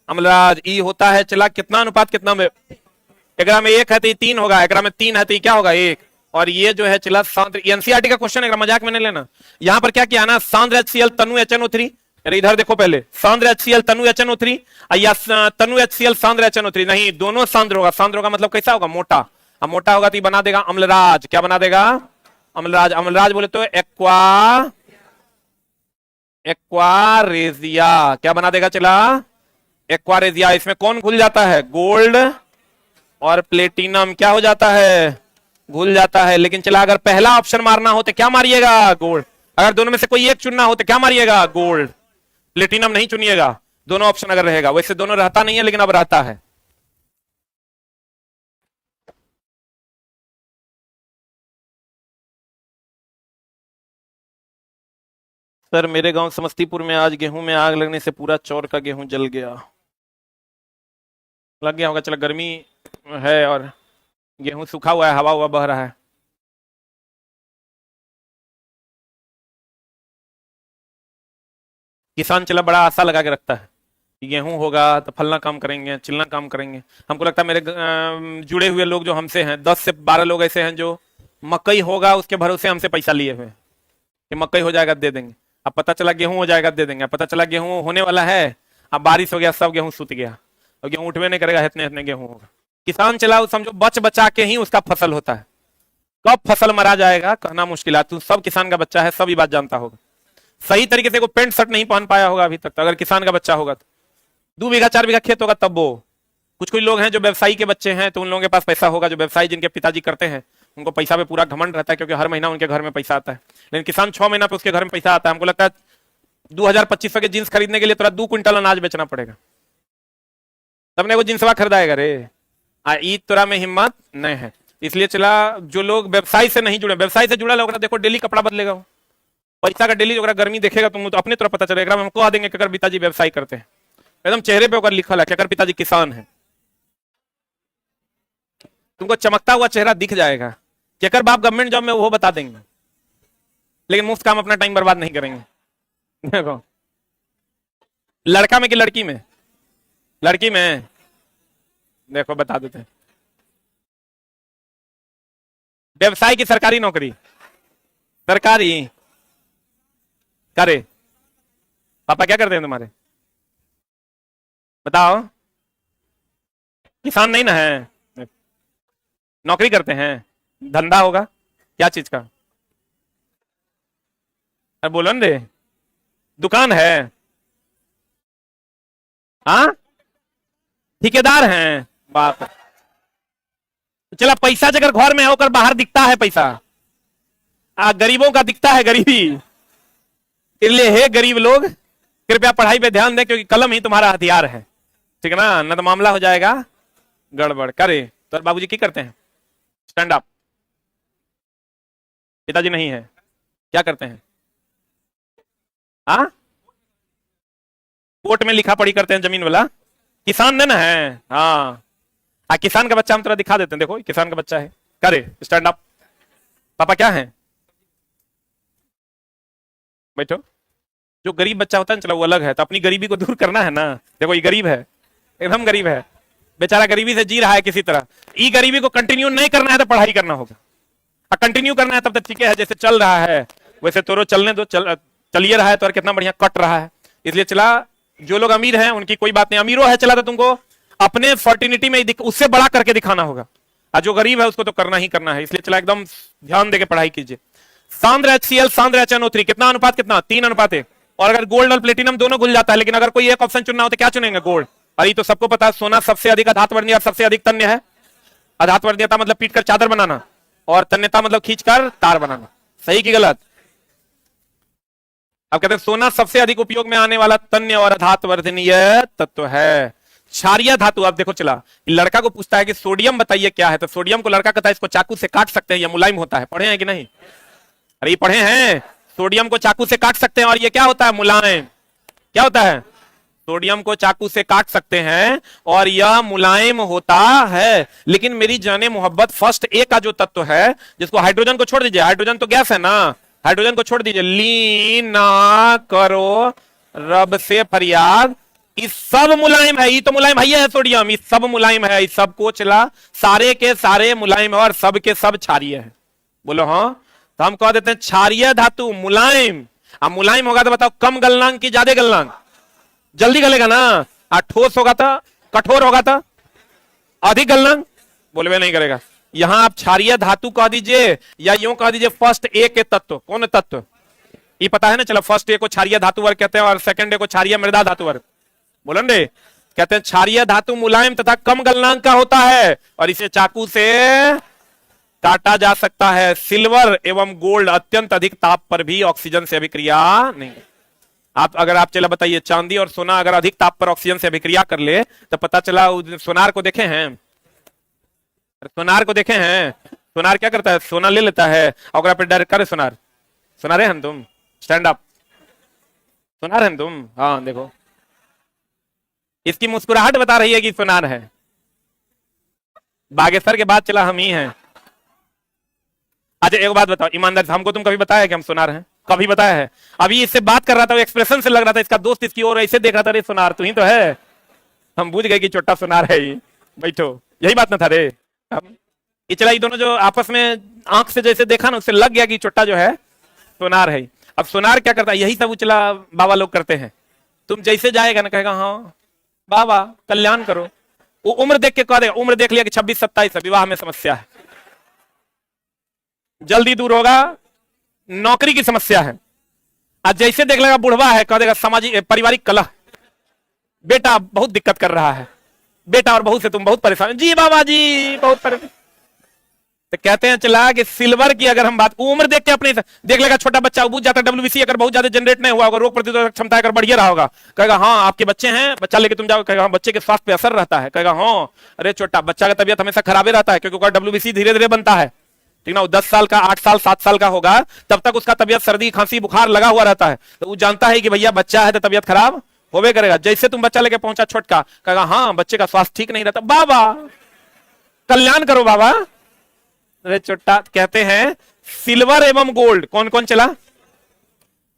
अम्लराज। ई होता है चला कितना अनुपात कितना में? एकरा में 1 है तो 3 होगा, एकरा में 3 है तो क्या होगा? 1। और ये जो है चला सांद्र, एनसीईआरटी का क्वेश्चन है, मजाक में नहीं लेना। यहां पर क्या किया ना, सांद्र HCl तनु HNO3, अरे इधर देखो पहले, सांद्र HCl तनु HNO3 या तनु HCl सांद्र HNO3, नहीं दोनों सांद्र होगा। सांद्र होगा मतलब कैसा होगा? मोटा। अब मोटा होगा तो ये बना देगा अम्लराज। क्या बना देगा? अम्लराज। अम्लराज बोले तो एक्वारेजिया। क्या बना देगा चला? एक्वारेजिया। इसमें कौन घुल जाता है? गोल्ड और प्लेटिनम क्या हो जाता है? घुल जाता है। लेकिन चला अगर पहला ऑप्शन मारना हो तो क्या मारिएगा? गोल्ड। अगर दोनों में से कोई एक चुनना हो तो क्या मारिएगा? गोल्ड। प्लेटिनम नहीं चुनिएगा, दोनों ऑप्शन अगर रहेगा। वैसे दोनों रहता नहीं है लेकिन अब रहता है। सर मेरे गांव समस्तीपुर में आज गेहूं में आग लगने से पूरा चौर का गेहूं जल गया। लग गया होगा, चला गर्मी है और गेहूं सूखा हुआ है, हवा हुआ बह रहा है। किसान चला बड़ा आशा लगा के रखता है कि गेहूं होगा तो फलना काम करेंगे, चिलना काम करेंगे। हमको लगता है मेरे जुड़े हुए लोग जो हमसे हैं, 10 से 12 लोग ऐसे हैं जो मकई होगा उसके भरोसे हमसे पैसा लिए हुए कि मकई हो जाएगा दे देंगे। अब पता चला गेहूं हो जाएगा दे देंगे, पता चला गेहूं होने वाला है, अब बारिश हो गया, सब गेहूं सूत गया और गेहूं उठवे नहीं करेगा, इतने इतने गेहूं होगा। किसान चला समझो बच बचा के ही उसका फसल होता है। कब फसल मरा जाएगा कहना मुश्किल है। तू सब किसान का बच्चा है, सब ये बात जानता होगा। सही तरीके से को पेंट शर्ट नहीं पहन पाया होगा अभी तक, तो अगर किसान का बच्चा होगा तो 2 बीघा 4 बीघा खेत होगा तब वो। कुछ कुछ लोग हैं जो व्यवसायी के बच्चे हैं, तो उन लोगों के पास पैसा होगा। जो व्यवसायी जिनके पिताजी करते हैं उनको पैसा पे पूरा घमंड रहता है, क्योंकि हर महीना उनके घर में पैसा आता है। लेकिन किसान 6 महीना पे उसके घर में पैसा आता है। हमको लगता है 2200 के जींस खरीदने के लिए तेरा 2 क्विंटल अनाज बेचना पड़ेगा, तब ने वो जींसवा खरीदाएगा रे। ई तोरा में हिम्मत नहीं है। इसलिए चला, जो लोग व्यवसाय से नहीं जुड़े, व्यवसाय से जुड़ा लोग देखो डेली कपड़ा बदलेगा, पैसा का डेली गर्मी देखेगा तुम तो अपने तरह पता चलेगा। हम कह देंगे कि अगर पिताजी व्यवसाय करते हैं, एकदम चेहरे पे लिखा है कि अगर पिताजी किसान है, तुमको चमकता हुआ चेहरा दिख जाएगा कि अगर बाप गवर्नमेंट जॉब में, वो बता देंगे। लेकिन मुफ्त काम अपना टाइम बर्बाद नहीं करेंगे। देखो लड़का में कि लड़की में, लड़की में देखो बता देते हैं। व्यवसाय की सरकारी नौकरी, सरकारी करे। पापा क्या करते हैं तुम्हारे, बताओ। किसान नहीं ना है, नौकरी करते हैं, धंधा होगा क्या चीज का, अरे बोलो न रे, दुकान है, हाँ ठेकेदार हैं बाप। चला पैसा अगर घर में होकर बाहर दिखता है पैसा, गरीबों का दिखता है गरीबी। इसलिए हे गरीब लोग कृपया पढ़ाई पे ध्यान दें, क्योंकि कलम ही तुम्हारा हथियार है, ठीक है ना, न तो मामला हो जाएगा गड़बड़। करे तो बाबूजी की करते हैं, स्टैंड अप। पिताजी नहीं है, क्या करते हैं, हाँ कोर्ट में लिखा पढ़ी करते हैं, जमीन वाला। किसान ने ना है, हाँ किसान का बच्चा हम थोड़ा दिखा देते हैं, देखो किसान का बच्चा है, करे स्टैंड अप। पापा क्या है, बैठो। जो गरीब बच्चा होता है चलो वो अलग है, तो अपनी गरीबी को दूर करना है ना। देखो ये गरीब है, एकदम गरीब है बेचारा, गरीबी से जी रहा है किसी तरह। ये गरीबी को कंटिन्यू नहीं करना है तो पढ़ाई करना होगा, और कंटिन्यू करना है तब तक ठीक है, जैसे चल रहा है वैसे तोरो चलने दो, चलिए रहा है तो, और कितना बढ़िया कट रहा है। इसलिए चला, जो लोग अमीर हैं उनकी कोई बात नहीं, अमीरों है चला तो तुमको अपने फर्टिनिटी में उससे बड़ा करके दिखाना होगा, और जो गरीब है उसको तो करना ही करना है। इसलिए चला एकदम ध्यान देके पढ़ाई कीजिए। सांद्र HCl सांद्र HNO3 कितना अनुपात, कितना 3:1। और अगर गोल्ड और प्लेटिनम दोनों घुल जाता है, लेकिन अगर कोई एक ऑप्शन चुनना हो तो क्या चुनेंगे, गोल्ड। अरे तो सबको पता है सोना सबसे अधिक अधातवर्णीय और सबसे अधिक तन्य है। अधातवर्णीयता मतलब पीट कर चादर बनाना, और तन्यता मतलब खींचकर तार बनाना। सही की गलत, अब कहते हैं सोना सबसे अधिक उपयोग में आने वाला तन्य और अधातवर्धनीय तत्व है। क्षारीय धातु, अब देखो चला, लड़का को पूछता है कि सोडियम बताइए क्या है, तो सोडियम को लड़का कहता है इसको चाकू से काट सकते हैं, यह मुलायम होता है। पढ़े हैं कि नहीं, अरे ये पढ़े हैं, सोडियम को चाकू से काट सकते हैं और ये क्या होता है, मुलायम। क्या होता है, सोडियम को चाकू से काट सकते हैं और यह मुलायम होता है। लेकिन मेरी जाने मोहब्बत, फर्स्ट ए का जो तत्व है, जिसको हाइड्रोजन को छोड़ दीजिए, हाइड्रोजन तो गैस है ना, हाइड्रोजन को छोड़ दीजिए, लीन ना करो रब से फरियाद, इस सब मुलायम है, ये तो मुलायम है सोडियम, इस सब मुलायम है, इस सब को चला सारे के सारे मुलायम है और सब के सब क्षारीय है। बोलो हाँ, तो हम कह देते हैं क्षारीय धातु मुलायम। अब मुलायम होगा तो बताओ कम गलनांक की ज्यादा गलनांक, जल्दी गलेगा ना। ठोस होगा तो, कठोर होगा तो अधिक गलनांक, बोलवे नहीं करेगा। यहां आप क्षारीय धातु कह दीजिए या यूं कह दीजिए फर्स्ट ए के तत्व। कौन तत्व, ये पता है ना, चलो फर्स्ट ए को क्षारीय धातु वर्ग कहते हैं और सेकंड ए को क्षारीय मृदा धातु वर्ग। बोलो रे, कहते हैं क्षारीय धातु मुलायम तथा कम गलनांक का होता है और इसे चाकू से काटा जा सकता है। सिल्वर एवं गोल्ड अत्यंत अधिक ताप पर भी ऑक्सीजन से अभिक्रिया नहीं। अगर आप चला बताइए, चांदी और सोना अगर अधिक ताप पर ऑक्सीजन से अभिक्रिया कर ले तो पता चला, सोनार को देखे हैं, सोनार को देखे हैं, सोनार क्या करता है, सोना ले लेता है और पे डायरेक्ट करे सोनार। सोनार है हम तुम, स्टैंड अप, सोनार है तुम, हाँ देखो इसकी मुस्कुराहट बता रही है कि सोनार है। बागेश्वर के बाद चला हम ही हैं। अच्छा एक बात बताओ ईमानदार, हमको तुम कभी बताया कि हम सोनार हैं, कभी बताया है? अभी इससे बात कर रहा था, एक्सप्रेशन से लग रहा था इसका दोस्त इसकी ओर ऐसे देख रहा था, रे सोनार तू ही तो है। हम बुझ गए कि छोटा सोनार है ये, बैठो, यही बात ना था रे। ये चला, ये दोनों जो आपस में आंख से जैसे देखा ना, उससे लग गया कि छोटा जो है सोनार है। अब सोनार क्या करता है, यही सब उचला बाबा लोग करते हैं। तुम जैसे जाएगा ना, कहेगा हाँ बाबा कल्याण करो, वो उम्र देख के कह देगा, उम्र देख लिया कि 26-27 है, विवाह में समस्या है, जल्दी दूर होगा, नौकरी की समस्या है। आज जैसे देख लेगा बुढ़वा है, कह देगा सामाजिक पारिवारिक कलह, बेटा बहुत दिक्कत कर रहा है, बेटा और बहू से तुम बहुत परेशान, जी बाबा जी बहुत परेशान। तो कहते हैं चला कि सिल्वर की अगर हम बात, उम्र देख के अपने देख लेगा छोटा बच्चा बुझ जाता है, डब्ल्यूबीसी अगर बहुत ज्यादा जनरेट नहीं हुआ होगा, रोग प्रतिरोधक क्षमता अगर बढ़िया रहा होगा, कहेगा हाँ आपके बच्चे हैं, बच्चा लेके तुम जाओ, कहेगा हाँ बच्चे के स्वास्थ्य पे असर रहता है, कहेगा हाँ अरे छोटा बच्चा का तबियत हमेशा खराब ही रहता है, क्योंकि डब्ल्यूबीसी धीरे धीरे बनता है, ठीक ना। वो 10 साल का, 8 साल 7 साल का होगा तब तक उसका तबियत सर्दी खांसी बुखार लगा हुआ रहता है, तो वो जानता है कि भैया बच्चा है तो तबियत खराब होवे करेगा। जैसे तुम बच्चा लेके पहुंचा छोटका, कहेगा हाँ बच्चे का स्वास्थ्य ठीक नहीं रहता, बाबा कल्याण करो बाबा। अरे छोटा, कहते हैं सिल्वर एवं गोल्ड कौन कौन चला,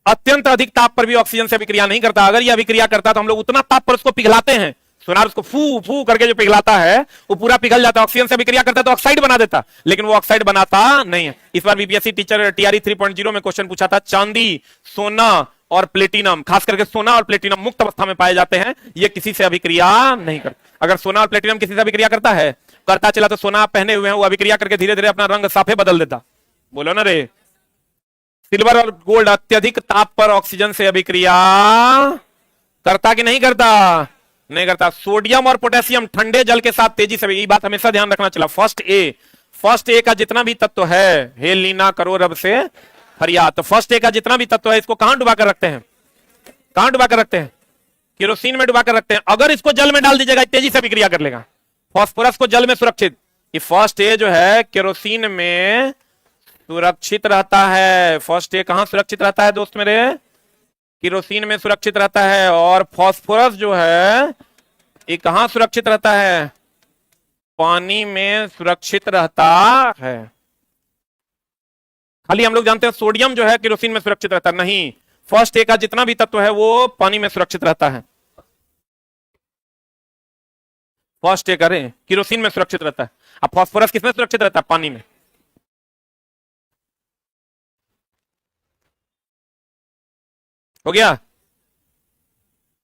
अत्यंत अधिक ताप पर भी ऑक्सीजन से अभिक्रिया नहीं करता। अगर यह अभिक्रिया करता तो हम लोग उतना ताप पर उसको पिघलाते हैं, सोनार उसको फू फू करके जो पिघलाता है वो पूरा पिघल जाता है, ऑक्सीजन से अभिक्रिया करता है तो ऑक्साइड बना देता, लेकिन वो ऑक्साइड बनाता नहीं है। इस बार बीपीएससी टीचर टीआरई 3.0 में क्वेश्चन पूछा था, चांदी सोना और प्लेटिनम, खास करके सोना और प्लेटिनम मुक्त अवस्था में पाए जाते हैं, ये किसी से अभिक्रिया नहीं करते। अगर सोना और प्लेटिनम किसी से अभिक्रिया करता है, करता चला तो सोना आप पहने हुए हैं वो अभिक्रिया करके धीरे धीरे अपना रंग साफे बदल देता, बोलो ना रे। सिल्वर और गोल्ड अत्यधिक ताप पर ऑक्सीजन से अभिक्रिया करता कि नहीं करता, नहीं करता। सोडियम और पोटेशियम ठंडे जल के साथ तेजी से, ये बात हमेशा ध्यान रखना चला। फर्स्ट ए का जितना भी तत्व है, हे लीना करो रब से फरियाद, तो फर्स्ट ए का जितना भी तत्व है इसको कहां डुबा कर रखते हैं, कहां डुबा कर रखते हैं, केरोसिन में डुबा कर रखते हैं। अगर इसको जल में डाल दीजिएगा तेजी से अभिक्रिया कर लेगा। फास्फोरस को जल में सुरक्षित, ये फर्स्ट ए जो है केरोसिन में सुरक्षित रहता है। फर्स्ट ए कहां सुरक्षित रहता है दोस्त मेरे, केरोसिन में सुरक्षित रहता है। और फास्फोरस जो है ये कहां सुरक्षित रहता है, पानी में सुरक्षित रहता है। खाली हम लोग जानते हैं सोडियम जो है केरोसिन में सुरक्षित रहता है, नहीं, फर्स्ट ए का जितना भी तत्व है वो पानी में सुरक्षित रहता है। फर्स्ट ए करें केरोसिन में सुरक्षित रहता है, अब फास्फोरस किसमें सुरक्षित रहता है, पानी में। हो गया।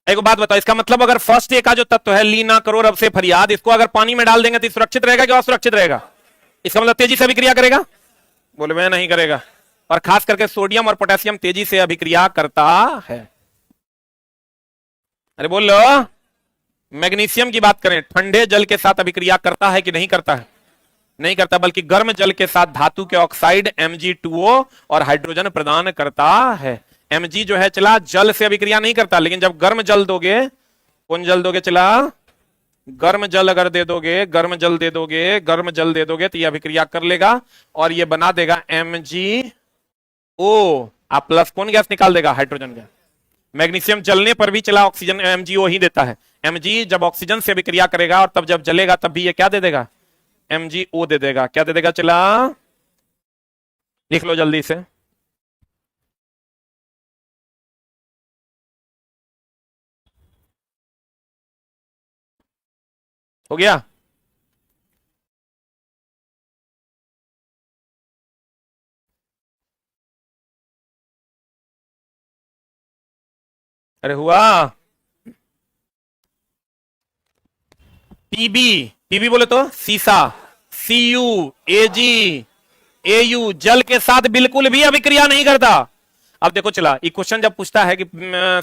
एक बात बताओ, इसका मतलब अगर फर्स्ट ए का जो तत्व है, लीना करो रब से फरियाद, इसको अगर पानी में डाल देंगे तो सुरक्षित रहेगा कि असुरक्षित रहेगा, इसका मतलब तेजी से अभिक्रिया करेगा, बोले मैं नहीं करेगा। और खास करके सोडियम और पोटेशियम तेजी से अभिक्रिया करता है। अरे बोल लो, मैग्नीशियम की बात करें, ठंडे जल के साथ अभिक्रिया करता है कि नहीं करता है, नहीं करता, बल्कि गर्म जल के साथ धातु के ऑक्साइड Mg2O और हाइड्रोजन प्रदान करता है। Mg जो है चला जल से अभिक्रिया नहीं करता, लेकिन जब गर्म जल दोगे, कौन जल दोगे चला, गर्म जल अगर दे दोगे, गर्म जल दे दोगे, गर्म जल दे दोगे तो ये अभिक्रिया कर लेगा और ये बना देगा MgO, आप प्लस कौन गैस निकाल देगा, हाइड्रोजन गैस। मैग्नीशियम जलने पर भी चला ऑक्सीजन MgO ही देता है। Mg जब ऑक्सीजन से अभिक्रिया करेगा और तब जब जलेगा तब भी ये क्या दे देगा, MgO दे देगा। क्या दे देगा चला, लिख लो जल्दी से। हो गया। अरे हुआ। पीबी बोले तो सीसा, Cu Ag Au जल के साथ बिल्कुल भी अभिक्रिया नहीं करता। अब देखो चला, ये क्वेश्चन जब पूछता है कि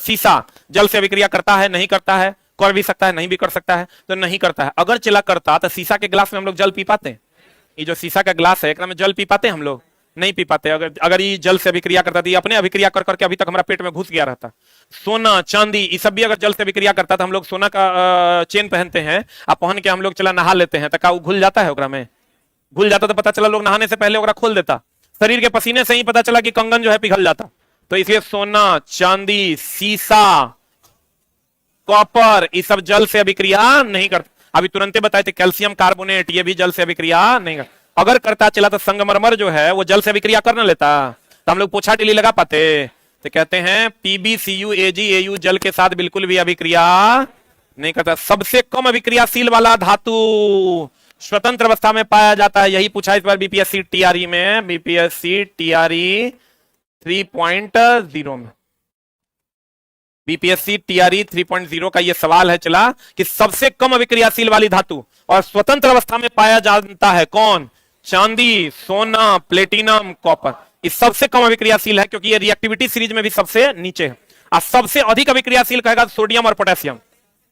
सीसा जल से अभिक्रिया करता है नहीं करता है, कर भी सकता है नहीं भी कर सकता है, तो नहीं करता है। अगर चला करता तो सीसा के गिलास में हम लोग जल पी पाते हैं, ये जो सीसा का गिलास है एक में जल पी पाते हैं हम लोग, नहीं पी पाते। अगर ये जल से अभिक्रिया करता तो अपने अभिक्रिया कर करके अभी तक हमारा पेट में घुस गया रहता। सोना चांदी ये सब भी अगर जल से अभिक्रिया करता तो हम लोग सोना का चेन पहनते हैं, अब पहन के हम लोग चला नहा लेते हैं, तो क्या वो घुल जाता है ओकरा में, घुल जाता तो पता चला लोग नहाने से पहले ओकरा खोल देता, शरीर के पसीने से ही पता चला कि कंगन जो है पिघल जाता। तो इसलिए सोना चांदी सीसा कॉपर ये सब जल से अभिक्रिया नहीं करता। अभी तुरंत बताए थे कैल्शियम कार्बोनेट ये भी जल से अभिक्रिया नहीं करता। अगर करता चला तो संगमरमर जो है वो जल से अभिक्रिया कर न लेता, तो हम लोग पोछा टिली लगा पाते। तो कहते हैं PbCu Ag Au जल के साथ बिल्कुल भी अभिक्रिया नहीं करता। सबसे कम अभिक्रियाशील वाला धातु स्वतंत्र अवस्था में पाया जाता है, यही पूछा इस बार बीपीएससी टीआरई में, बीपीएससी टीआरई 3.0 में, बीपीएससी टीआरई 3.0 का यह सवाल है चला कि सबसे कम अभिक्रियाशील वाली धातु और स्वतंत्र अवस्था में पाया जाता है कौन, चांदी सोना प्लेटिनम कॉपर। इस सबसे कम अभिक्रियाशील है क्योंकि ये रिएक्टिविटी सीरीज में भी सबसे नीचे है। और सबसे अधिक अभिक्रियाशील कहेगा सोडियम और पोटेशियम,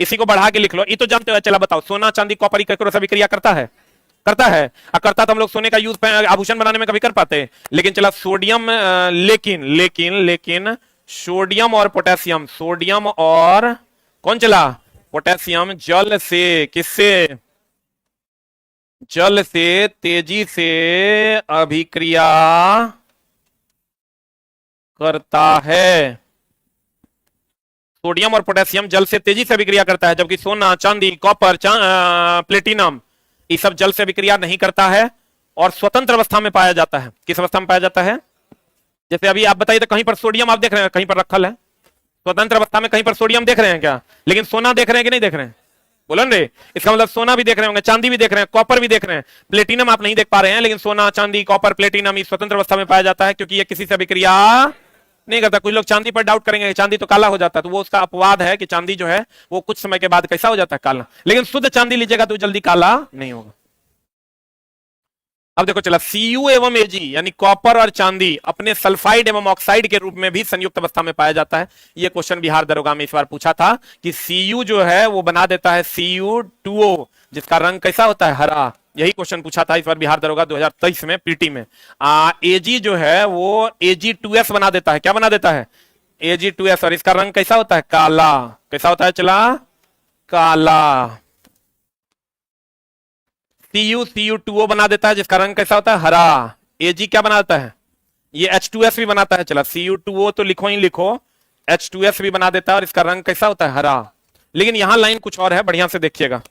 इसी को बढ़ा के लिख लो। ये तो जानते हो, चला बताओ सोना चांदी कॉपर केकरो से अभिक्रिया करता है, करता है। करता तो हम लोग सोने का यूज आभूषण बनाने में कभी कर पाते हैं, लेकिन चला सोडियम, लेकिन लेकिन लेकिन सोडियम और पोटेशियम, सोडियम और कौन चला, पोटेशियम जल से, किससे, जल से तेजी से अभिक्रिया करता है। सोडियम और पोटेशियम जल से तेजी से अभिक्रिया करता है, जबकि सोना, चांदी, कॉपर, प्लेटिनम ये सब जल से अभिक्रिया नहीं करता है और स्वतंत्र अवस्था में पाया जाता है। किस अवस्था में पाया जाता है? जैसे अभी आप बताइए तो कहीं पर सोडियम आप देख रहे हैं, कहीं पर रखल है स्वतंत्र अवस्था में, कहीं पर सोडियम देख रहे हैं क्या? लेकिन सोना देख रहे हैं कि नहीं देख रहे हैं? बोलो रे, इसका मतलब सोना भी देख रहे होंगे, चांदी भी देख रहे हैं, कॉपर भी देख रहे हैं, प्लेटिनम आप नहीं देख पा रहे हैं, लेकिन सोना, चांदी, कॉपर, प्लेटिनम ये स्वतंत्र अवस्था में पाया जाता है, क्योंकि ये किसी से अभिक्रिया नहीं करता। कुछ लोग चांदी पर डाउट करेंगे, चांदी तो काला हो जाता है, तो वो उसका अपवाद है कि चांदी जो है वो कुछ समय के बाद कैसा हो जाता है, काला। लेकिन शुद्ध चांदी लीजिएगा तो जल्दी काला नहीं होगा। अब देखो चला, Cu एवं Ag यानी कॉपर और चांदी अपने सल्फाइड एवं ऑक्साइड के रूप में भी संयुक्त अवस्था में पाया जाता है। यह क्वेश्चन बिहार दरोगा में इस बार पूछा था कि Cu जो है वो बना देता है Cu2O, जिसका रंग कैसा होता है, हरा। यही क्वेश्चन पूछा था इस बार बिहार दरोगा 2023 में पीटी में। Ag जो है वो Ag2S बना देता है। क्या बना देता है? Ag2S, और इसका रंग कैसा होता है, काला। कैसा होता है चला, काला। Cu2O बना देता है, जिसका रंग कैसा होता है, हरा। Ag क्या बनाता है, ये H2S भी बनाता है। चला, Cu2O तो लिखो ही लिखो, H2S भी बना देता है और इसका रंग कैसा होता है, हरा। लेकिन यहां लाइन कुछ और है, बढ़िया से देखिएगा।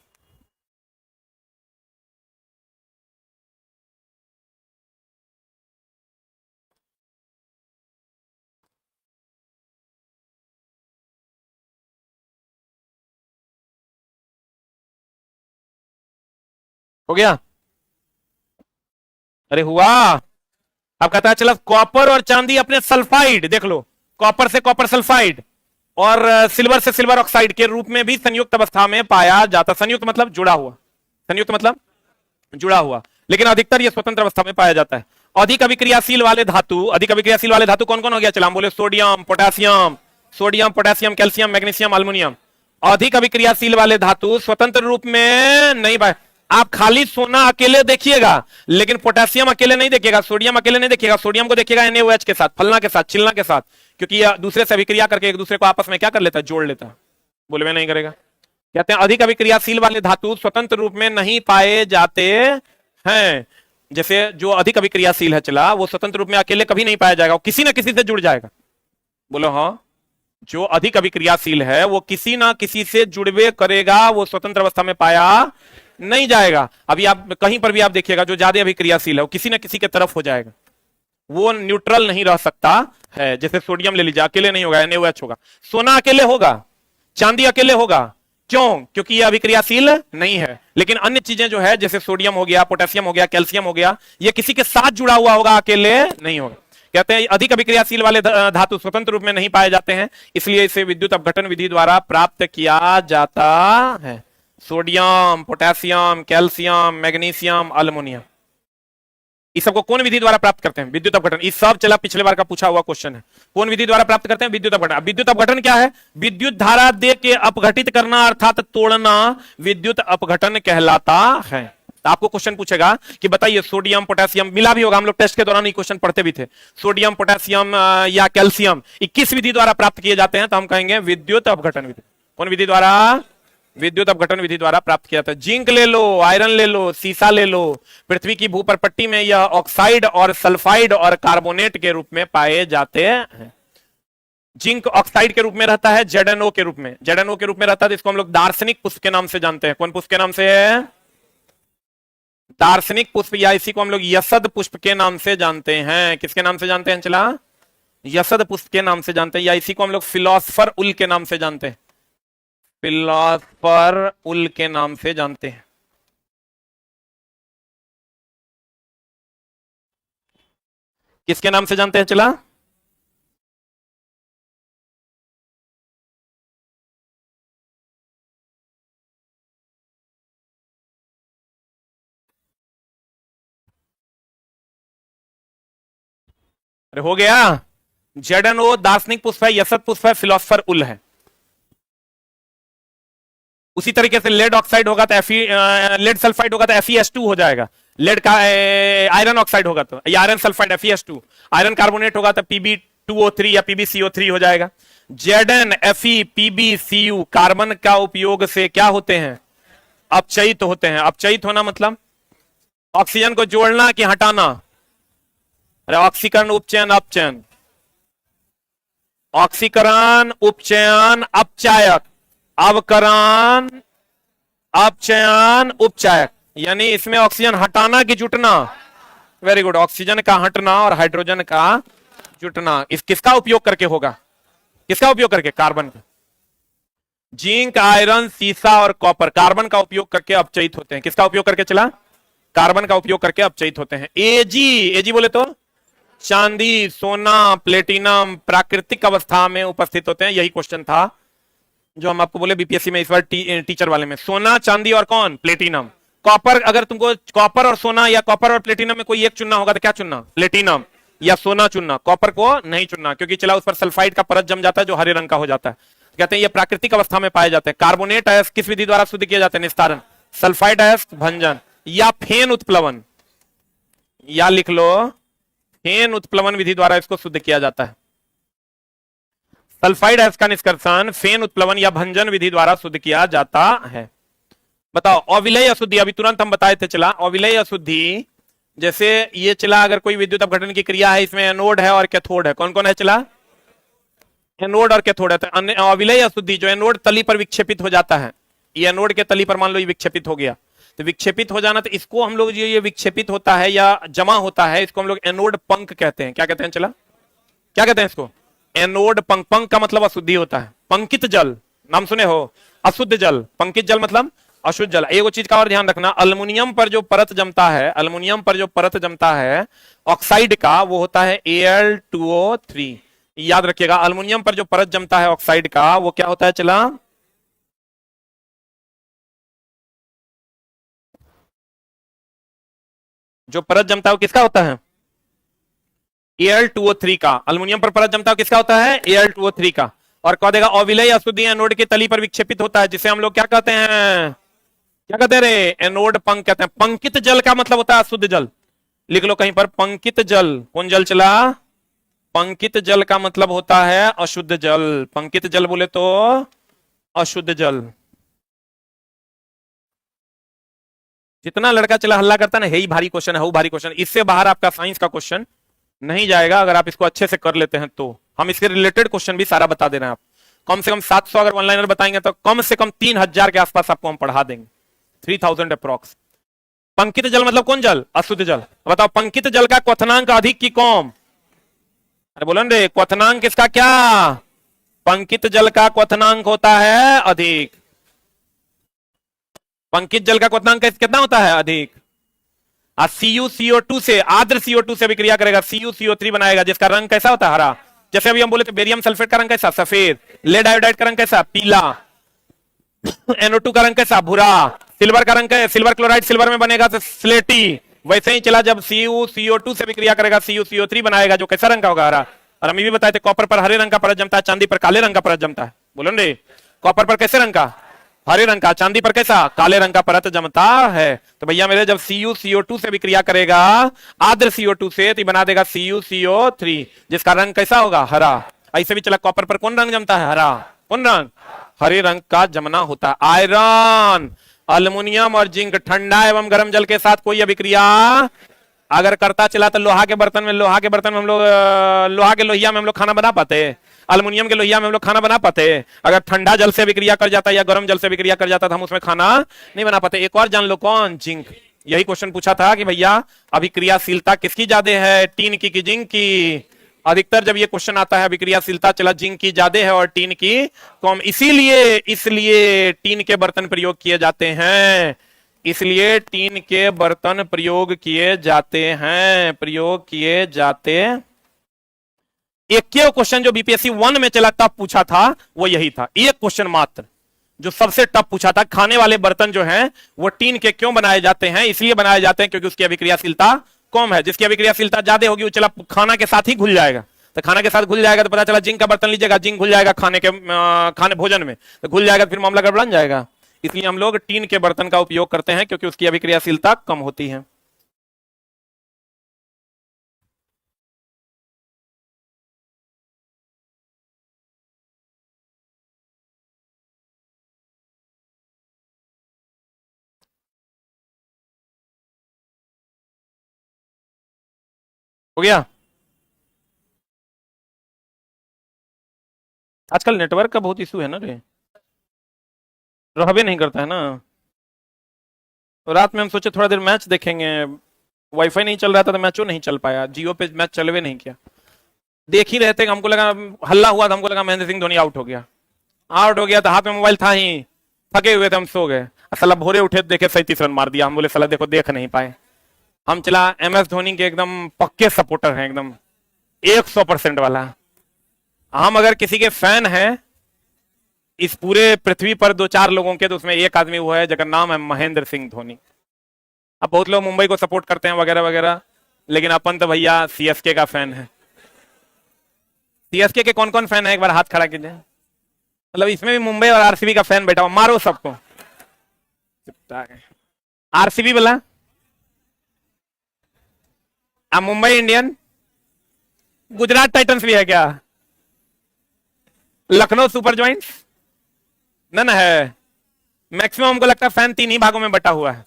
हो गया? अरे हुआ। अब कहता है चला, कॉपर और चांदी अपने सल्फाइड, देख लो, कॉपर से कॉपर सल्फाइड और सिल्वर से सिल्वर ऑक्साइड के रूप में भी संयुक्त अवस्था में पाया जाता। संयुक्त मतलब जुड़ा हुआ, संयुक्त मतलब जुड़ा हुआ, लेकिन अधिकतर यह स्वतंत्र अवस्था में पाया जाता है। अधिक अभिक्रियाशील वाले धातु, अधिक अभिक्रियाशील वाले धातु कौन कौन हो गया? चला हम बोले, sodium, potassium, sodium, potassium, calcium, magnesium, aluminium. अधिक अभिक्रियाशील वाले धातु स्वतंत्र रूप में नहीं पाए। आप खाली सोना अकेले देखिएगा, लेकिन पोटेशियम अकेले नहीं देखिएगा, सोडियम अकेले नहीं देखिएगा। सोडियम को देखिएगा NaOH के साथ, फलना के साथ, चिलना के साथ, क्योंकि यह दूसरे से अभिक्रिया करके एक दूसरे को आपस में क्या कर लेता है, जोड़ लेता है। बोले मैं नहीं करेगा। कहते हैं अधिक अभिक्रियाशील वाले धातु स्वतंत्र रूप में नहीं पाए जाते हैं। जैसे जो अधिक अभिक्रियाशील है चला, वो स्वतंत्र रूप में अकेले कभी नहीं पाया जाएगा, वो किसी ना किसी से जुड़ जाएगा। बोलो हाँ, जो अधिक अभिक्रियाशील है वो किसी ना किसी से जुड़वे करेगा, वो स्वतंत्र अवस्था में पाया नहीं जाएगा। अभी आप कहीं पर भी आप देखिएगा, जो ज्यादा अभिक्रियाशील है वो किसी ना किसी के तरफ हो जाएगा, वो न्यूट्रल नहीं रह सकता है। जैसे सोडियम ले लीजिए, अकेले नहीं होगा, NaOH होगा। सोना अकेले होगा, चांदी अकेले होगा, क्यों? क्योंकि यह अभिक्रियाशील नहीं है। लेकिन अन्य चीजें जो है, जैसे सोडियम हो गया, पोटेशियम हो गया, कैल्शियम हो गया, ये किसी के साथ जुड़ा हुआ होगा, अकेले नहीं होगा। कहते हैं अधिक अभिक्रियाशील वाले धातु स्वतंत्र रूप में नहीं पाए जाते हैं, इसलिए इसे विद्युत अपघटन विधि द्वारा प्राप्त किया जाता है। Sodium, potassium, calcium, magnesium, aluminium, इस सबको कौन विधि द्वारा प्राप्त करते हैं? विद्युत अपघटन। इस सब चला पिछले बार का पूछा हुआ क्वेश्चन है, कौन विधि द्वारा प्राप्त करते हैं? विद्युत अपघटन। विद्युत अपघटन क्या है? विद्युत धारा दे के अपघटित करना अर्थात तोड़ना विद्युत अपघटन कहलाता है। तो आपको क्वेश्चन पूछेगा कि बताइए सोडियम, पोटेशियम, मिला भी होगा, हम लोग टेस्ट के दौरान ये क्वेश्चन पढ़ते भी थे। सोडियम, पोटेशियम या कैल्शियम किस विधि द्वारा प्राप्त किए जाते हैं? तो हम कहेंगे विद्युत अपघटन विधि। कौन विधि द्वारा? विद्युत अपघटन विधि द्वारा प्राप्त किया था। जिंक ले लो, आयरन ले लो, सीसा ले लो, पृथ्वी की भूपरपट्टी में यह ऑक्साइड और सल्फाइड और कार्बोनेट के रूप में पाए जाते हैं। जिंक ऑक्साइड के रूप में रहता है, ZnO के रूप में, ZnO के रूप में रहता है, तो इसको हम लोग दार्शनिक पुष्प के नाम से जानते हैं। कौन पुष्प के नाम से है? दार्शनिक पुष्प, या इसी को हम लोग यसद पुष्प के नाम से जानते हैं। किसके नाम से जानते हैं चला? यसद पुष्प के नाम से जानते हैं, या इसी को हम लोग फिलोसफर उल के नाम से जानते हैं, फिलोसफर उल के नाम से जानते हैं। किसके नाम से जानते हैं चला? अरे हो गया। ZnO दार्शनिक पुष्प है, यसद पुष्प है, फिलोसफर उल है। उसी तरीके से लेड ऑक्साइड होगा तो लेड सल्फाइड होगा तो FeS2 हो जाएगा। लेड का आयरन ऑक्साइड होगा तो या iron sulphide FeS2, iron carbonate होगा तो Pb2O3 या PbCO3 हो जाएगा। Zn Fe PbCu कार्बन का उपयोग से क्या होते हैं? अपचयित होते हैं। अपचयित होना मतलब ऑक्सीजन को जोड़ना कि हटाना? अरे ऑक्सीकरण उपचयन अपचयन, ऑक्सीकरण उपचयन अपचायक, अवकरण अपचयन उपचायक, यानी इसमें ऑक्सीजन हटाना कि जुटना? वेरी गुड, ऑक्सीजन का हटना और हाइड्रोजन का जुटना। इस किसका उपयोग करके होगा? किसका उपयोग करके? कार्बन का। जिंक, आयरन, सीसा और कॉपर कार्बन का उपयोग करके अपचयित होते हैं। किसका उपयोग करके चला? कार्बन का उपयोग करके अपचयित होते हैं। एजी बोले तो चांदी, सोना, प्लेटिनम प्राकृतिक अवस्था में उपस्थित होते हैं। यही क्वेश्चन था जो हम आपको बोले बीपीएससी में इस बार टीचर वाले में। सोना, चांदी और कौन? प्लेटिनम। कॉपर, अगर तुमको कॉपर और सोना या कॉपर और प्लेटिनम में कोई एक चुनना होगा तो क्या चुनना? प्लेटिनम या सोना चुनना, कॉपर को नहीं चुनना, क्योंकि चला उस पर सल्फाइड का परत जम जाता है जो हरे रंग का हो जाता है। कहते हैं ये प्राकृतिक अवस्था में पाए जाते हैं। कार्बोनेट अयस्क किस विधि द्वारा शुद्ध किए जाते हैं? निस्तारण। सल्फाइड अयस्क भंजन या फेन उत्प्लवन, या लिख लो फेन उत्प्लवन विधि द्वारा इसको शुद्ध किया जाता है। सल्फाइड अयस्क का निष्कर्षण फेन उत्प्लवन या भंजन विधि द्वारा शुद्ध किया जाता है। बताओ अविलेय अशुद्धि, अभी तुरंत हम बताए थे चला। अविलेय अशुद्धि जैसे ये चला, अगर कोई विद्युत अपघटन की क्रिया है, इसमें एनोड है और कैथोड है। कौन कौन है चला? एनोड और कैथोड है। तो अविलेय अशुद्धि जो एनोड तली पर विक्षेपित हो जाता है, ये एनोड के तली पर मान लो ये विक्षेपित हो गया, तो विक्षेपित हो जाना, तो इसको हम लोग ये विक्षेपित होता है या जमा होता है, इसको हम लोग एनोड पंक कहते हैं। क्या कहते हैं चला? क्या कहते हैं इसको? एनोड पंक। पंक का मतलब अशुद्धि होता है। पंकित जल नाम सुने हो? अशुद्ध जल। पंकित जल मतलब अशुद्ध जल। एक चीज का और ध्यान रखना, अल्युमिनियम पर जो परत जमता है, अल्युमिनियम पर जो परत जमता है ऑक्साइड का, वो होता है Al2O3। याद रखिएगा, अल्युमिनियम पर जो परत जमता है ऑक्साइड का, वो क्या होता है चला? जो परत जमता है वो किसका होता है? Al2O3 का। अल्युमिनियम पर परत जमता है किसका होता है? Al2O3 का। और कह देगा अविलेय अशुद्धि एनोड की तली पर विक्षेपित होता है, जिसे हम लोग क्या कहते हैं? क्या कहते हैं रे? एनोड पंक कहते हैं। पंकित जल का मतलब होता है अशुद्ध जल। लिख लो कहीं पर, पंकित जल। कौन जल चला? पंकित जल का मतलब होता है अशुद्ध जल। पंकित जल बोले तो अशुद्ध जल। जितना लड़का चला हल्ला करता है ना, यही भारी क्वेश्चन है, वो भारी क्वेश्चन। इससे बाहर आपका साइंस का क्वेश्चन नहीं जाएगा अगर आप इसको अच्छे से कर लेते हैं तो। हम इसके रिलेटेड क्वेश्चन भी सारा बता दे रहे हैं। आप कम से कम 700 अगर ऑनलाइनर बताएंगे तो कम से कम 3000 के आसपास आपको हम पढ़ा देंगे, 3000 अप्रोक्स। पंकित जल मतलब कौन जल? अशुद्ध जल। बताओ पंकित जल का क्वथनांक अधिक की कम? अरे बोलो रे, क्वथनांक किसका क्या? पंकित जल का क्वथनांक होता है अधिक। पंकित जल का क्वथनांक कितना होता है? अधिक। CuCO2 से, आर्द्र CO2 से अभिक्रिया करेगा, CuCO3 बनाएगा, जिसका रंग कैसा होता है? हरा। जैसे अभी हम बोले थे बेरियम सल्फेट का रंग कैसा? सफेद। लेड आयोडाइड का रंग कैसा? पीला। NO2 का रंग कैसा? भूरा। सिल्वर का रंग क्या? सिल्वर क्लोराइड सिल्वर में बनेगा तो स्लेटी। वैसे ही चला, जब CuCO2 से अभिक्रिया करेगा, CuCO3 बनाएगा, जो कैसा रंग का होगा? हरा। और हम ये भी बताए थे कॉपर पर हरे रंग का परत जमता है, चांदी पर काले रंग का परत जमता है। बोलो रे, कॉपर पर कैसे रंग का? हरे रंग का। चांदी पर कैसा? काले रंग का परत जमता है। तो भैया मेरे, जब CuCO2 से विक्रिया करेगा आर्द्र CO2 से, तो बना देगा CuCO3, जिसका रंग कैसा होगा? हरा। ऐसे भी चला, कॉपर पर कौन रंग जमता है? हरा। कौन रंग? हरे रंग का जमना होता है। आयरन, अल्युमिनियम और जिंक ठंडा एवं गर्म जल के साथ कोई अभिक्रिया अगर करता चला तो लोहा के बर्तन में हम लोग लोहा के लोहिया में हम लोग खाना बना पाते? अल्युमिनियम के लोहिया में हम लोग खाना बना पाते? अगर ठंडा जल से विक्रिया कर जाता या गर्म जल से विक्रिया कर जाता तो हम उसमें खाना नहीं बना पाते। एक और जान लो, कौन? जिंक। यही क्वेश्चन पूछा था कि भैया अभिक्रियाशीलता किसकी ज्यादा है, टीन की जिंक की? अधिकतर जब ये क्वेश्चन आता है अभिक्रियाशीलता चला जिंक की ज्यादा है और टीन की कम, इसलिए टीन के बर्तन प्रयोग किए जाते हैं। इसलिए टीन के बर्तन प्रयोग किए जाते एक क्वेश्चन जो बीपीएससी 1 में चला तब पूछा था वो यही था, एक क्वेश्चन मात्र जो सबसे टफ पूछा था। खाने वाले बर्तन जो हैं वो टीन के क्यों बनाए जाते हैं? इसलिए बनाए जाते हैं क्योंकि उसकी अभिक्रियाशीलता कम है। जिसकी अभिक्रियाशीलता ज्यादा होगी वो चला खाना के साथ ही घुल जाएगा। तो खाना के साथ घुल जाएगा तो पता चला जिंक का बर्तन लीजिएगा, जिंक घुल जाएगा खाने भोजन में, तो घुल जाएगा, फिर मामला गड़बड़ा जाएगा। इसलिए हम लोग टीन के बर्तन का उपयोग करते हैं क्योंकि उसकी अभिक्रियाशीलता कम होती है। हो गया। आजकल नेटवर्क का बहुत इशू है ना रे, रहबे नहीं करता है ना। तो रात में हम सोचे थोड़ा देर मैच देखेंगे, वाईफाई नहीं चल रहा था तो मैचो नहीं चल पाया, जियो पे मैच चलवे नहीं किया। देख ही रहते, हमको लगा हल्ला हुआ था, हमको लगा महेंद्र सिंह धोनी आउट हो गया। आउट हो गया तो हाथ में मोबाइल था ही, थके हुए थे, हम सो गए। साला भोरे उठे तो देखे 37 रन मार दिया। हम बोले साला देखो देख नहीं पाए। हम चला MS धोनी के एकदम पक्के सपोर्टर हैं, एकदम 100% वाला। हम अगर किसी के फैन हैं इस पूरे पृथ्वी पर 2-4 लोगों के, तो उसमें एक आदमी वो है जिसका नाम है महेंद्र सिंह धोनी। अब बहुत लोग मुंबई को सपोर्ट करते हैं वगैरह वगैरह, लेकिन अपन तो भैया CSK का फैन है। CSK के कौन कौन फैन है एक बार हाथ खड़ा कीजिए। मतलब इसमें भी मुंबई और RCB का फैन बैठा हुआ, मारो सबको। RCB बोला, अब मुंबई इंडियन, गुजरात टाइटंस भी है क्या, लखनऊ सुपर जॉइंट्स न है। मैक्सिमम हमको लगता है फैन 3 ही भागों में बटा हुआ है।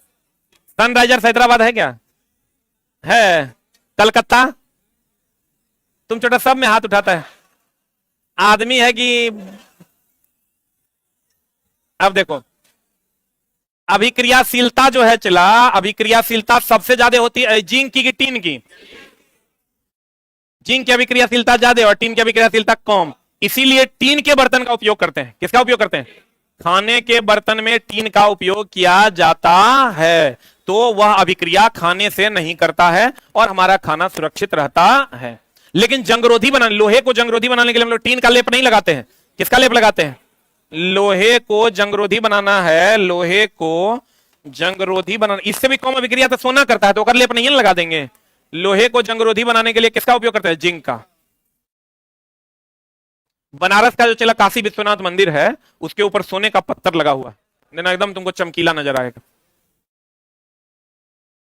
सनराइजर्स हैदराबाद है क्या, है। कलकत्ता, तुम छोटा सब में हाथ उठाता है आदमी है कि। अब देखो अभिक्रियाशीलता जो है चला, अभिक्रियाशीलता सबसे ज्यादा होती है जिंक की टीन की। जिंक की अभिक्रियाशीलता ज्यादा और टीन की अभिक्रियाशीलता कम, इसीलिए टीन के बर्तन का उपयोग करते हैं। किसका उपयोग करते हैं, खाने के बर्तन में टीन का उपयोग किया जाता है, तो वह अभिक्रिया खाने से नहीं करता है और हमारा खाना सुरक्षित रहता है। लेकिन जंगरोधी बनाने, लोहे को जंगरोधी बनाने के लिए हम लोग टीन का लेप नहीं लगाते हैं। किसका लेप लगाते हैं, लोहे को जंगरोधी बनाना है, लोहे को जंगरोधी बनाना। इससे भी कम अभिक्रिया तो सोना करता है, तो अगर लेप नहीं लगा देंगे। लोहे को जंगरोधी बनाने के लिए किसका उपयोग करते हैं, जिंक का। बनारस का जो चला काशी विश्वनाथ मंदिर है, उसके ऊपर सोने का पत्थर लगा हुआ है, एकदम तुमको चमकीला नजर आएगा।